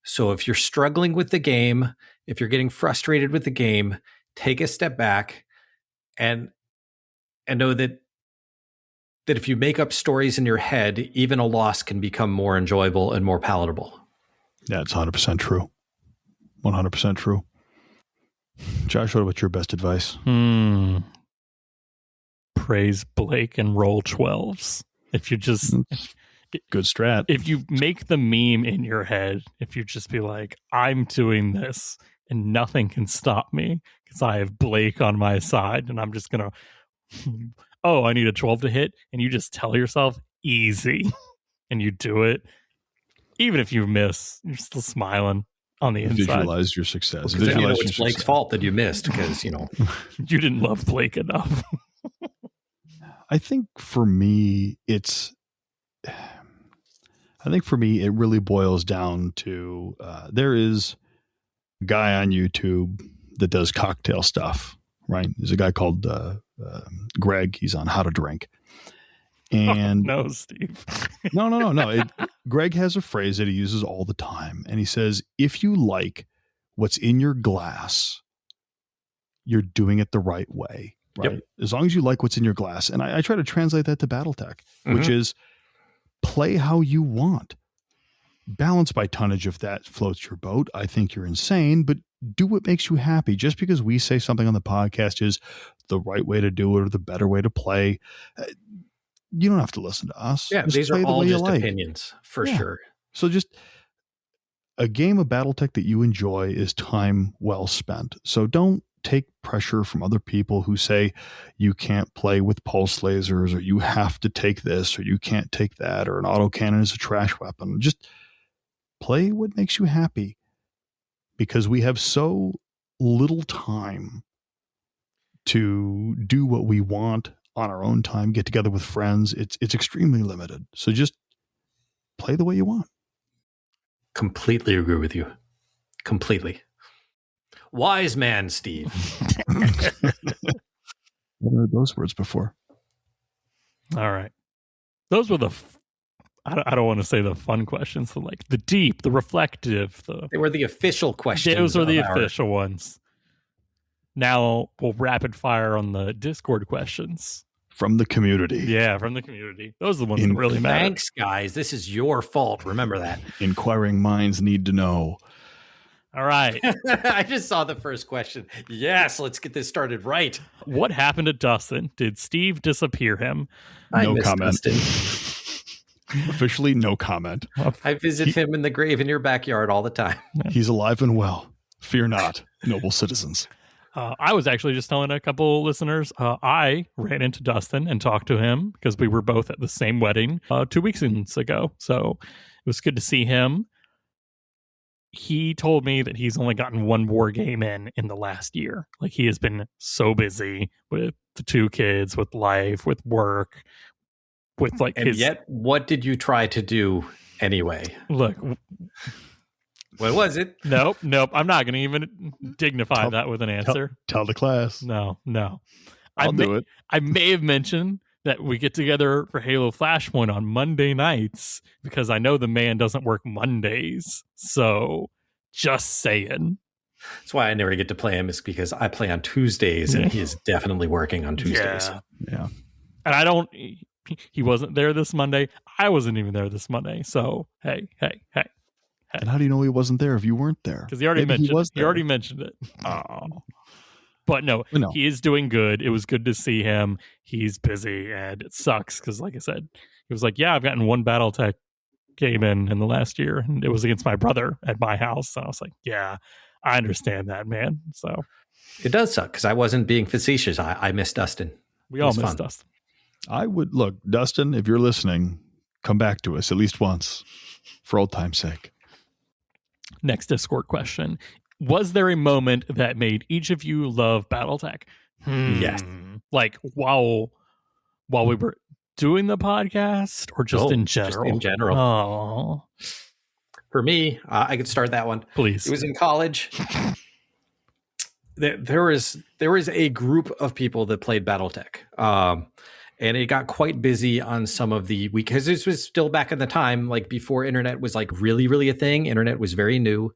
So if you're struggling with the game, if you're getting frustrated with the game, take a step back and know that if you make up stories in your head, even a loss can become more enjoyable and more palatable. Yeah, it's 100% true. 100% true. Josh, what about your best advice? Praise Blake and roll 12s. If you just... Good strat. If you make the meme in your head, if you just be like, I'm doing this and nothing can stop me because I have Blake on my side and I'm just going to, oh, I need a 12 to hit. And you just tell yourself easy and you do it. Even if you miss, you're still smiling on the inside. Visualize your success. Well, you know it's Blake's fault that you missed because, you didn't love Blake enough. I think for me, it really boils down to there is a guy on YouTube that does cocktail stuff, right? There's a guy called Greg. He's on How to Drink. And no, Steve. No. Greg has a phrase that he uses all the time. And he says, if you like what's in your glass, you're doing it the right way, right? Yep. As long as you like what's in your glass. And I try to translate that to BattleTech, which is play how you want. Balance by tonnage if that floats your boat. I think you're insane, but do what makes you happy. Just because we say something on the podcast is the right way to do it or the better way to play, you don't have to listen to us. Yeah, just these are all just opinions for sure. So just a game of BattleTech that you enjoy is time well spent. So don't take pressure from other people who say you can't play with pulse lasers or you have to take this or you can't take that or an autocannon is a trash weapon. Just play what makes you happy because we have so little time to do what we want on our own time, get together with friends. It's extremely limited. So just play the way you want. Completely agree with you. Completely. Wise man, Steve. I've heard those words before. All right. Those were I don't want to say the fun questions, the deep, the reflective. They were the official questions. Those are the official ones. Now we'll rapid fire on the Discord questions. From the community. Yeah, from the community. Those are the ones that really matter. Thanks, guys. This is your fault. Remember that. Inquiring minds need to know. All right. I just saw the first question. Yes, let's get this started right. What happened to Dustin? Did Steve disappear him? No comment. Officially, no comment. I visit him in the grave in your backyard all the time. He's alive and well. Fear not, noble citizens. I was actually just telling a couple listeners, I ran into Dustin and talked to him because we were both at the same wedding 2 weeks ago. So it was good to see him. He told me that he's only gotten one war game in the last year. Like he has been so busy with the 2 kids, with life, with work, with yet, what did you try to do anyway? Look. What was it? Nope. I'm not going to even dignify that with an answer. Tell the class. No. I'll do it. I may have mentioned that we get together for Halo Flashpoint on Monday nights because I know the man doesn't work Mondays. So just saying. That's why I never get to play him, is because I play on Tuesdays and he is definitely working on Tuesdays. Yeah. And he wasn't there this Monday. I wasn't even there this Monday. So, hey. And how do you know he wasn't there if you weren't there? Because he already mentioned it. Oh. But no, he is doing good. It was good to see him. He's busy, and it sucks because, like I said, he was like, yeah, I've gotten one BattleTech game in the last year, and it was against my brother at my house. And I was like, yeah, I understand that, man. So it does suck because I wasn't being facetious. I miss Dustin. We all miss Dustin. I would look, Dustin, if you're listening, come back to us at least once for old time's sake. Next Discord question. Was there a moment that made each of you love BattleTech? Yes. Like while we were doing the podcast or just in general? Just in general. Oh. For me, I could start that one. Please. It was in college. There is a group of people that played BattleTech. And it got quite busy on some of the week, because this was still back in the time, like before internet was like really, really a thing. Internet was very new.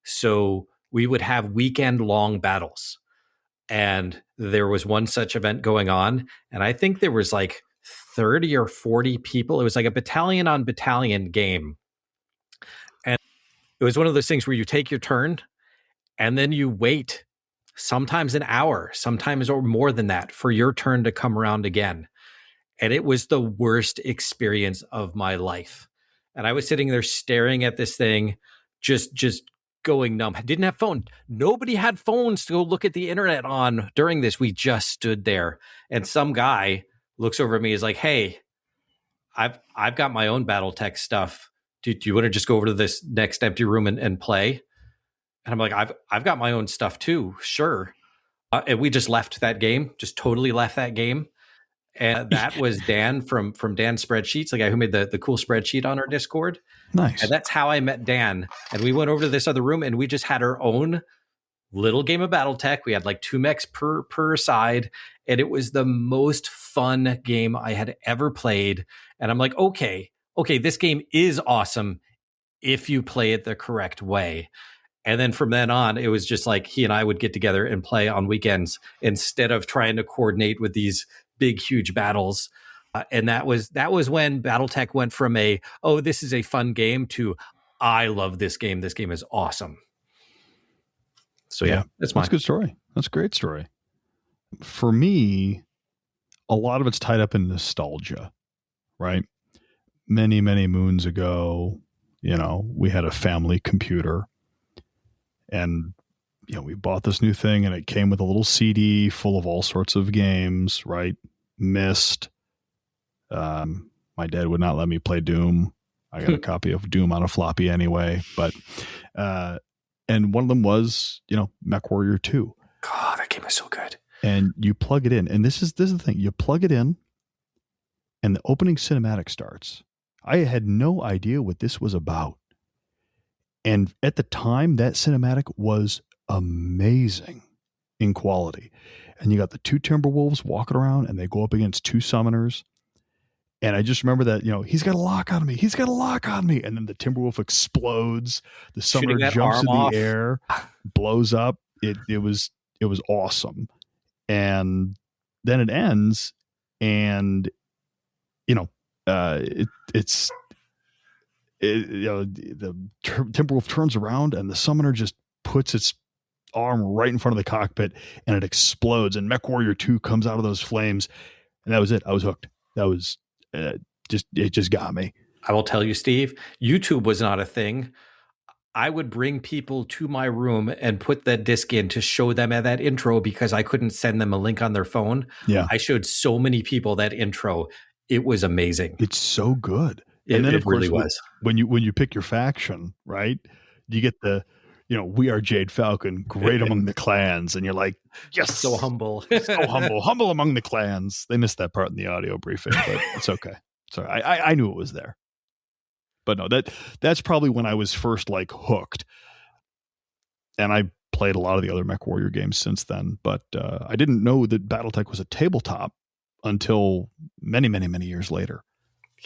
So we would have weekend long battles. And there was one such event going on. And I think there was like 30 or 40 people. It was like a battalion on battalion game. And it was one of those things where you take your turn and then you wait sometimes an hour, sometimes or more than that, for your turn to come around again. And it was the worst experience of my life. And I was sitting there staring at this thing, just going numb. I didn't have phone. Nobody had phones to go look at the internet on during this. We just stood there. And some guy looks over at me, is like, hey, I've got my own BattleTech stuff. Do you want to just go over to this next empty room and play? And I'm like, I've got my own stuff too. Sure. And we just left that game, just totally left that game. And that was Dan from Dan's Spreadsheets, the guy who made the cool spreadsheet on our Discord. Nice. And that's how I met Dan. And we went over to this other room and we just had our own little game of BattleTech. We had like 2 mechs per side. And it was the most fun game I had ever played. And I'm like, okay, this game is awesome if you play it the correct way. And then from then on, it was just like he and I would get together and play on weekends instead of trying to coordinate with these big, huge battles. And that was when BattleTech went from this is a fun game to I love this game. This game is awesome. So yeah, that's a good story. That's a great story. For me, a lot of it's tied up in nostalgia, right? Many, many moons ago, we had a family computer. And, we bought this new thing and it came with a little CD full of all sorts of games, right? Myst. My dad would not let me play Doom. I got a copy of Doom on a floppy anyway. But, and one of them was, MechWarrior 2. God, that game is so good. And you plug it in. And this is the thing. You plug it in and the opening cinematic starts. I had no idea what this was about. And at the time, that cinematic was amazing in quality. And you got the 2 Timberwolves walking around and they go up against 2 summoners. And I just remember that, he's got a lock on me. He's got a lock on me. And then the Timberwolf explodes. The summoner jumps in the air, blows up. It was awesome. And then it ends and, the Timberwolf turns around and the summoner just puts its arm right in front of the cockpit and it explodes and MechWarrior 2 comes out of those flames. And that was it. I was hooked. That was it just got me. I will tell you, Steve, YouTube was not a thing. I would bring people to my room and put that disc in to show them at that intro because I couldn't send them a link on their phone. Yeah. I showed so many people that intro. It was amazing. It's so good. And then, of course, really was. When you pick your faction, right? You get the, we are Jade Falcon, great among the clans, and you're like, yes, so humble, humble among the clans. They missed that part in the audio briefing, but it's okay. Sorry, I knew it was there, but no, that's probably when I was first like hooked, and I played a lot of the other MechWarrior games since then, but I didn't know that BattleTech was a tabletop until many, many, many years later.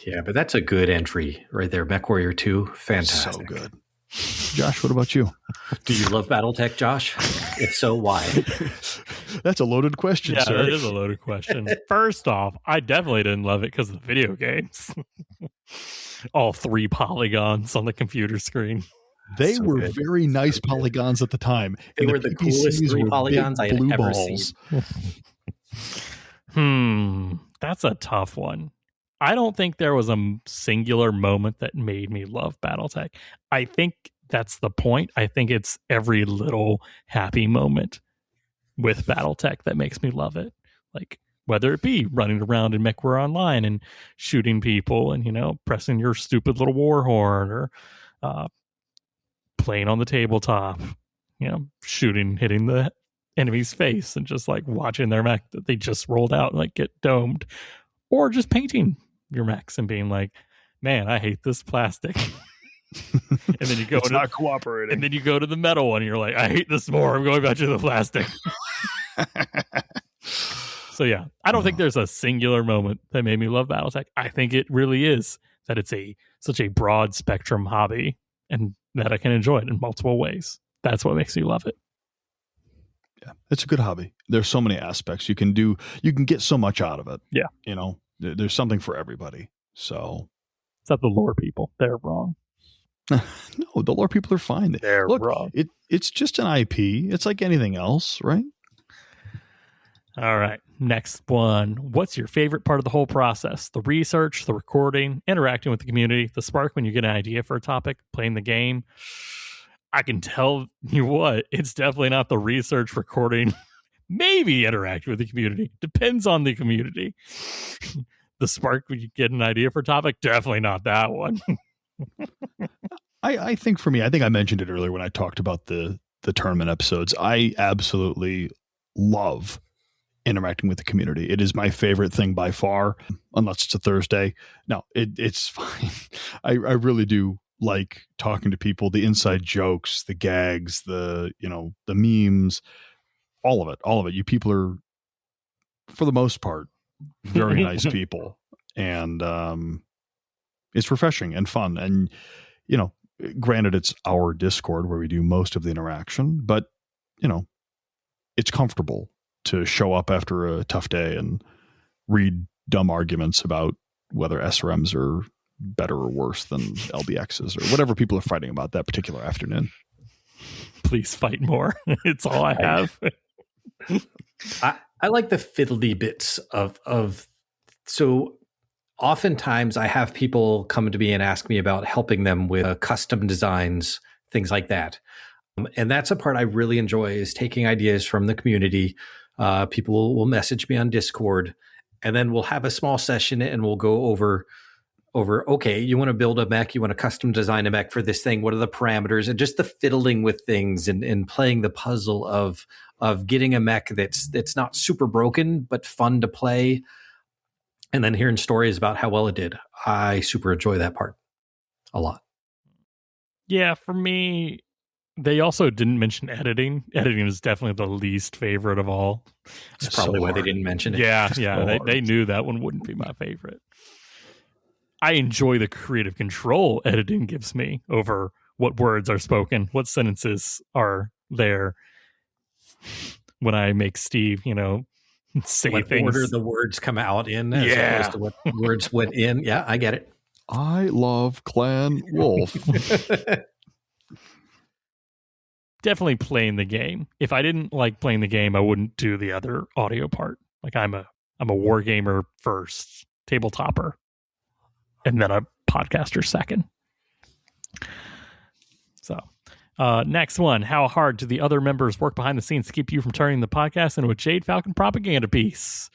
Yeah, but that's a good entry right there. MechWarrior 2, fantastic. So good. Josh, what about you? Do you love BattleTech, Josh? If so, why? That's a loaded question, sir. That is a loaded question. First off, I definitely didn't love it because of the video games. All 3 polygons on the computer screen. They were good. Very nice polygons at the time. They were the coolest 3 polygons I had ever seen. That's a tough one. I don't think there was a singular moment that made me love BattleTech. I think that's the point. I think it's every little happy moment with BattleTech that makes me love it. Like whether it be running around in MechWarrior Online and shooting people and, pressing your stupid little war horn or playing on the tabletop, hitting the enemy's face and just like watching their mech that they just rolled out and like get domed, or just painting your mechs and being like, man, I hate this plastic. And then you go it's not cooperating. And then you go to the metal one and you're like, I hate this more. I'm going back to the plastic. So yeah, I don't think there's a singular moment that made me love BattleTech. I think it really is that it's such a broad spectrum hobby and that I can enjoy it in multiple ways. That's what makes me love it. Yeah, it's a good hobby. There's so many aspects you can do. You can get so much out of it. Yeah. There's something for everybody. So except the lore people, they're wrong. No, the lore people are fine. They're wrong. It's just an IP. It's like anything else, right? All right. Next one. What's your favorite part of the whole process? The research, the recording, interacting with the community, the spark when you get an idea for a topic, playing the game. I can tell you what, it's definitely not the research, recording, maybe interacting with the community. Depends on the community. The spark when you get an idea for a topic, definitely not that one. I think for me, I think I mentioned it earlier when I talked about the tournament episodes. I absolutely love interacting with the community. It is my favorite thing by far, unless it's a Thursday. No, it's fine. I really do like talking to people, the inside jokes, the gags, the memes, all of it. You people are, for the most part, very nice people. And it's refreshing and fun. And, granted, it's our Discord where we do most of the interaction, but, it's comfortable to show up after a tough day and read dumb arguments about whether SRMs are better or worse than LBXs or whatever people are fighting about that particular afternoon. Please fight more. It's all I have. I like the fiddly bits of so oftentimes I have people come to me and ask me about helping them with custom designs, things like that. And that's a part I really enjoy, is taking ideas from the community. People will message me on Discord, and then we'll have a small session and we'll go over, okay, you want to build a mech, you want to custom design a mech for this thing. What are the parameters? And just the fiddling with things and playing the puzzle of getting a mech that's not super broken, but fun to play. And then hearing stories about how well it did. I super enjoy that part a lot. Yeah, for me, they also didn't mention editing. Editing is definitely the least favorite of all. That's probably why they didn't mention it. Yeah. They knew that one wouldn't be my favorite. I enjoy the creative control editing gives me over what words are spoken, what sentences are there. When I make Steve, say what things. Order the words come out in as opposed to what words went in. Yeah, I get it. I love Clan Wolf. Definitely playing the game. If I didn't like playing the game, I wouldn't do the other audio part. Like I'm a war gamer first, tabletopper, and then a podcaster second. So, next one. How hard do the other members work behind the scenes to keep you from turning the podcast into a Jade Falcon propaganda piece?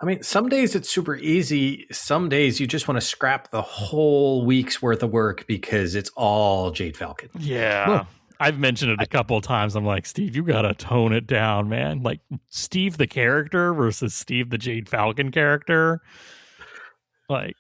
I mean, some days it's super easy. Some days you just want to scrap the whole week's worth of work because it's all Jade Falcon. Yeah. Well, I've mentioned it a couple of times. I'm like, Steve, you got to tone it down, man. Like Steve the character versus Steve the Jade Falcon character. Like,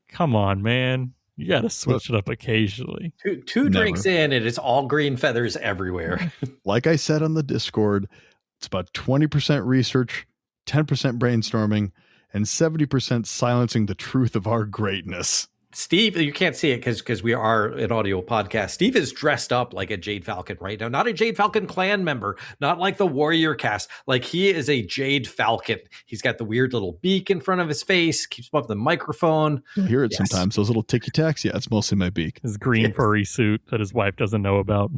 come on, man. You got to switch it up occasionally. Two drinks in and it's all green feathers everywhere. Like I said on the Discord, it's about 20% research, 10% brainstorming, and 70% silencing the truth of our greatness. Steve, you can't see it because we are an audio podcast. Steve is dressed up like a Jade Falcon right now. Not a Jade Falcon clan member, not like the Warrior cast. Like he is a Jade Falcon. He's got the weird little beak in front of his face, keeps him up the microphone. You'll hear it sometimes, those little ticky-tacks. Yeah, it's mostly my beak. His green furry suit that his wife doesn't know about.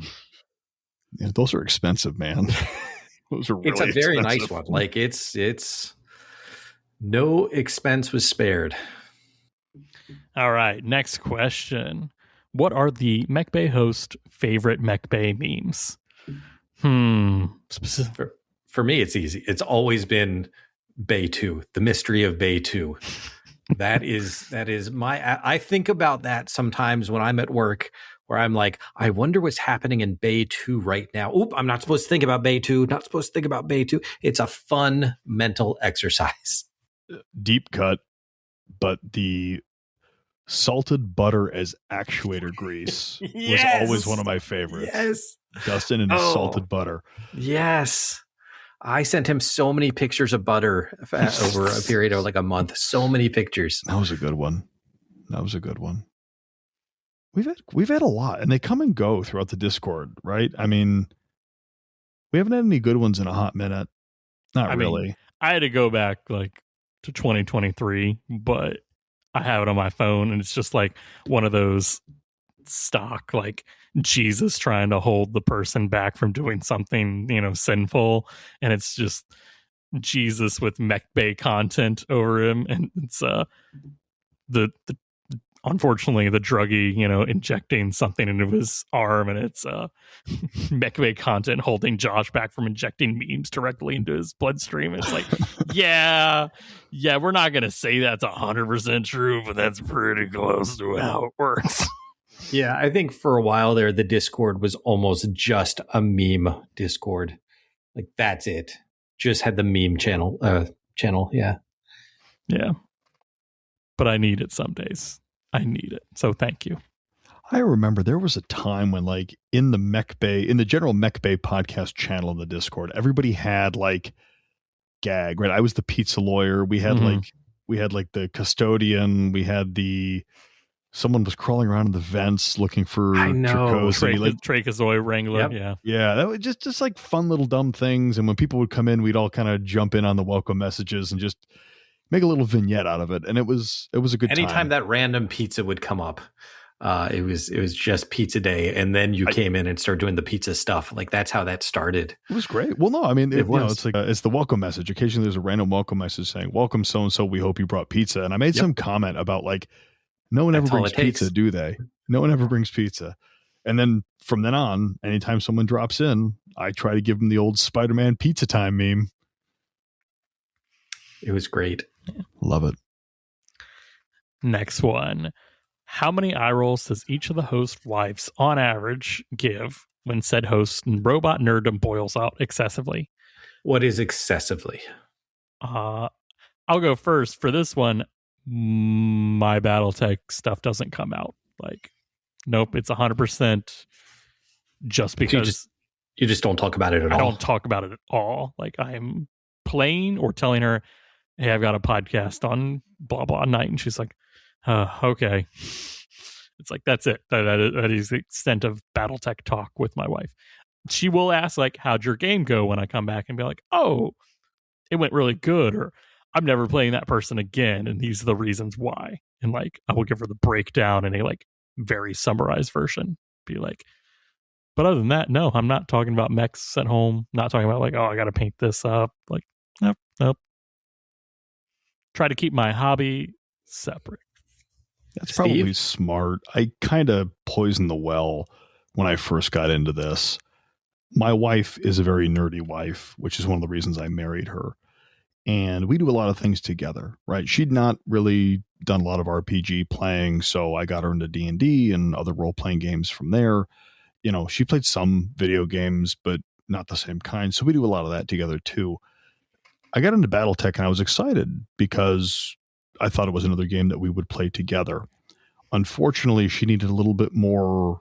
Yeah, those are expensive, man. Those are really It's a very expensive. nice one. Like it's no expense was spared. All right, next question. What are the Mechbay host favorite Mechbay memes? For me, it's easy. It's always been Bay 2, the mystery of Bay 2. That is my, I think about that sometimes when I'm at work where I'm like, I wonder what's happening in Bay 2 right now. Oop, I'm not supposed to think about Bay 2, not supposed to think about Bay 2. It's a fun mental exercise. Deep cut, but the salted butter as actuator grease was always one of my favorites. Yes. Dustin and his salted butter. Yes. I sent him so many pictures of butter over a period of like a month. So many pictures. That was a good one. We've had a lot, and they come and go throughout the Discord, right? I mean, we haven't had any good ones in a hot minute. Not really. I had to go back like to 2023, but I have it on my phone, and it's just like one of those stock, like Jesus trying to hold the person back from doing something, sinful, and it's just Jesus with Mechbay content over him, and it's the unfortunately the druggie, injecting something into his arm, and it's Mechbay content holding Josh back from injecting memes directly into his bloodstream. It's like, yeah, we're not gonna say that's 100% true, but that's pretty close to how it works. Yeah, I think for a while there, the Discord was almost just a meme Discord. Like, that's it. Just had the meme channel. Yeah. Yeah. But I need it some days. I need it. So thank you. I remember there was a time when, like, in the general Mechbay podcast channel in the Discord, everybody had like gag, right? I was the pizza lawyer. We had like the custodian. We had someone was crawling around in the vents looking for Tracheozoid Wrangler. Yep. Yeah. That was just like fun little dumb things. And when people would come in, we'd all kind of jump in on the welcome messages and just make a little vignette out of it. And it was a good time. Anytime that random pizza would come up, it was just pizza day. And then you came in and started doing the pizza stuff. Like, that's how that started. It was great. Well, no, I mean, it's like, it's the welcome message. Occasionally there's a random welcome message saying, welcome so-and-so, we hope you brought pizza. And I made some comment about like, no one ever brings pizza, do they? No one ever brings pizza. And then from then on, anytime someone drops in, I try to give them the old Spider-Man pizza time meme. It was great. Love it. Next one. How many eye rolls does each of the host wives on average give when said host and robot nerddom boils out excessively? What is excessively? I'll go first for this one. My BattleTech stuff doesn't come out. Like, nope, it's 100% just because you just don't talk about it at all. I don't talk about it at all. Like, I'm playing or telling her, hey, I've got a podcast on blah blah night, and she's like, okay. It's like, that's it. That is the extent of BattleTech talk with my wife. She will ask, like, how'd your game go when I come back, and be like, oh, it went really good, or I'm never playing that person again, and these are the reasons why. And like, I will give her the breakdown in a like very summarized version. Be like, but other than that, no, I'm not talking about mechs at home. Not talking about like, oh, I got to paint this up. Like, nope. Try to keep my hobby separate. That's probably smart. I kind of poisoned the well when I first got into this. My wife is a very nerdy wife, which is one of the reasons I married her. And we do a lot of things together, right? She'd not really done a lot of RPG playing, so I got her into D&D and other role-playing games from there. She played some video games, but not the same kind. So we do a lot of that together too. I got into BattleTech and I was excited because I thought it was another game that we would play together. Unfortunately, she needed a little bit more,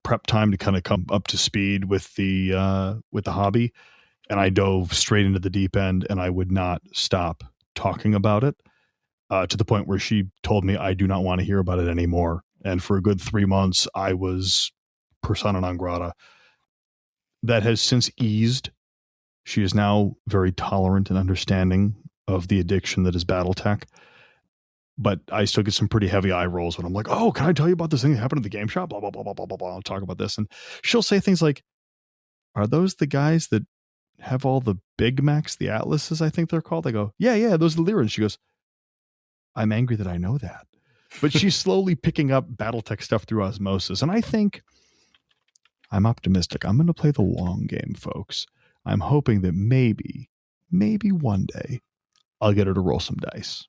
prep time to kind of come up to speed with the hobby. And I dove straight into the deep end, and I would not stop talking about it to the point where she told me I do not want to hear about it anymore. And for a good 3 months, I was persona non grata. That has since eased. She is now very tolerant and understanding of the addiction that is BattleTech. But I still get some pretty heavy eye rolls when I'm like, oh, can I tell you about this thing that happened at the game shop? Blah, blah, blah, blah, blah, blah, blah. I'll talk about this. And she'll say things like, are those the guys that have all the Big Macs, the Atlases, I think they're called? I go, yeah, those are the Lyrans. She goes, I'm angry that I know that. But she's slowly picking up BattleTech stuff through osmosis. And I think I'm optimistic. I'm going to play the long game, folks. I'm hoping that maybe one day I'll get her to roll some dice.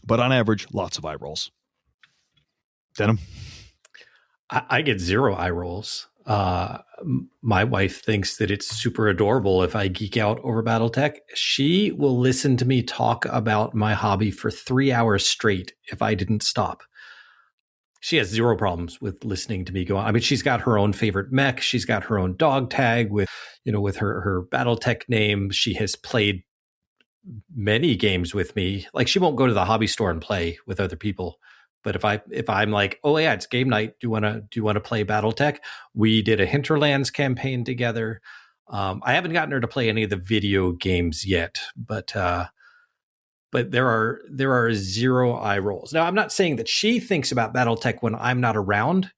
But on average, lots of eye rolls. Denim? I get 0 eye rolls. My wife thinks that it's super adorable if I geek out over BattleTech. She will listen to me talk about my hobby for 3 hours straight if I didn't stop. She has zero problems with listening to me go on. I mean, she's got her own favorite mech. She's got her own dog tag with her BattleTech name. She has played many games with me. Like, she won't go to the hobby store and play with other people. But if I'm like, oh yeah, it's game night. Do you want to play BattleTech? We did a Hinterlands campaign together. I haven't gotten her to play any of the video games yet, but there are zero eye rolls. Now, I'm not saying that she thinks about BattleTech when I'm not around,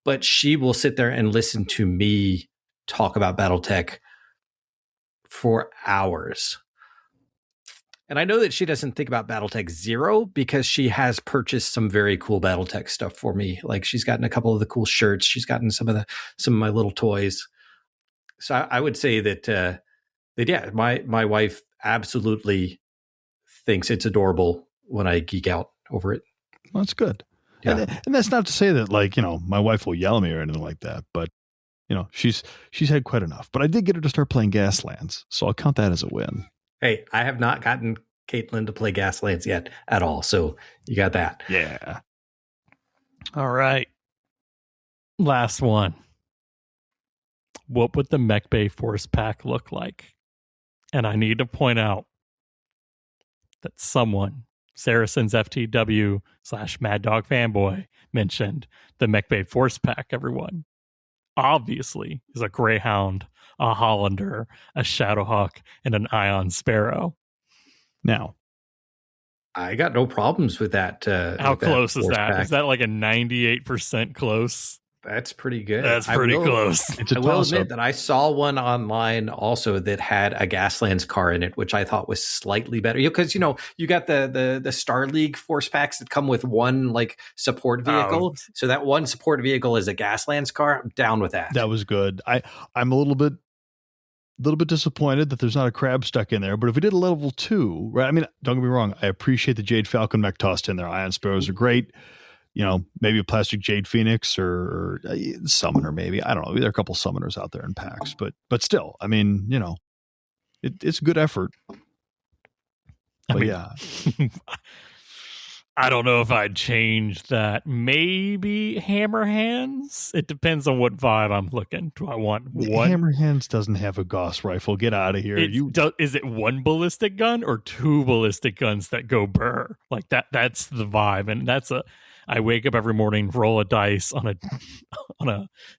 but she will sit there and listen to me talk about BattleTech for hours. And I know that she doesn't think about BattleTech zero because she has purchased some very cool BattleTech stuff for me. Like, she's gotten a couple of the cool shirts. She's gotten some of my little toys. So I would say that yeah, my wife absolutely thinks it's adorable when I geek out over it. Well, that's good. Yeah. And that's not to say that, like, my wife will yell at me or anything like that, but she's had quite enough. But I did get her to start playing Gaslands, so I'll count that as a win. Hey, I have not gotten Caitlin to play Gaslands yet at all, so you got that. Yeah. All right. Last one. What would the Mechbay Force Pack look like? And I need to point out that someone, Saracen's FTW / Mad Dog Fanboy, mentioned the Mechbay Force Pack, everyone. Obviously is a Greyhound, a Hollander, a Shadowhawk, and an Ion Sparrow. Now, I got no problems with that. How close is that? Pack. Is that like a 98% close? That's pretty good. That's pretty close. I will admit that I saw one online also that had a Gaslands car in it, which I thought was slightly better. Because, you got the Star League Force Packs that come with one like support vehicle. Oh. So that one support vehicle is a Gaslands car. I'm down with that. That was good. I'm a little bit disappointed that there's not a crab stuck in there. But if we did a level 2, right? I mean, don't get me wrong. I appreciate the Jade Falcon mech tossed in there. Ion Sparrows are great. Maybe a plastic Jade Phoenix or Summoner, maybe. I don't know. There are a couple Summoners out there in packs, but still, I mean, it's a good effort. Yeah. I don't know if I'd change that. Maybe Hammer Hands. It depends on what vibe I'm looking. Do I want one? Hammer Hands doesn't have a Gauss rifle. Get out of here. Is it one ballistic gun or 2 ballistic guns that go burr? Like that's the vibe. And I wake up every morning, roll a dice on a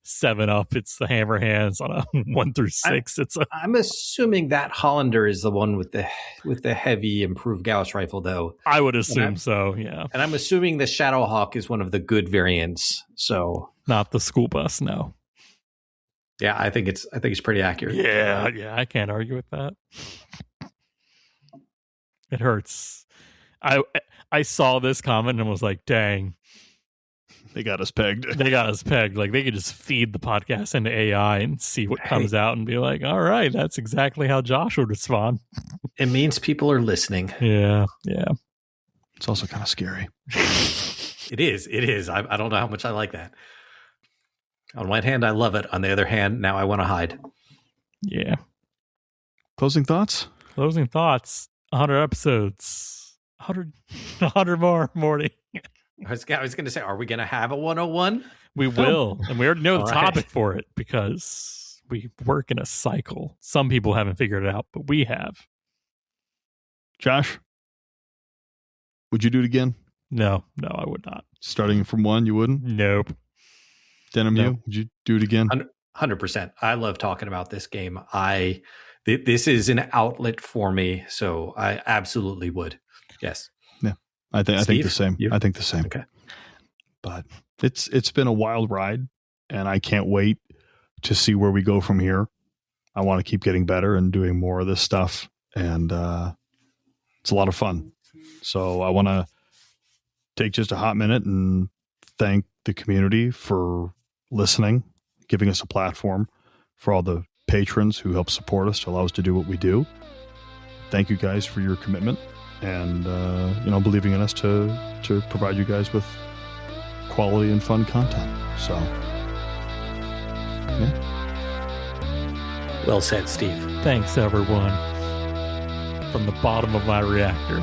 7-up. It's the Hammer Hands. On a 1 through 6. I'm assuming that Hollander is the one with the heavy improved Gauss rifle, though. I would assume so. Yeah. And I'm assuming the Shadowhawk is one of the good variants. So not the school bus. No. Yeah, I think it's pretty accurate. Yeah. I can't argue with that. It hurts. I saw this comment and was like, dang. They got us pegged. Like, they could just feed the podcast into AI and see what comes out and be like, all right, that's exactly how Josh would respond. It means people are listening. Yeah. It's also kind of scary. It is. I don't know how much I like that. On one hand, I love it. On the other hand, now I want to hide. Yeah. Closing thoughts? 100 episodes. 100 more, Morty. I was going to say, are we going to have a 101? We will. And we already know the topic for it because we work in a cycle. Some people haven't figured it out, but we have. Josh, would you do it again? No, I would not. Starting from 1, you wouldn't? Nope. Denim, you? Would you do it again? 100%. I love talking about this game. This is an outlet for me, so I absolutely would. Yes. Yeah. I think the same. You? I think the same. Okay. But it's been a wild ride, and I can't wait to see where we go from here. I want to keep getting better and doing more of this stuff, and it's a lot of fun. So I want to take just a hot minute and thank the community for listening, giving us a platform, for all the patrons who help support us to allow us to do what we do. Thank you guys for your commitment and believing in us to provide you guys with quality and fun content. So yeah. Well said, Steve. Thanks, everyone. From the bottom of my reactor.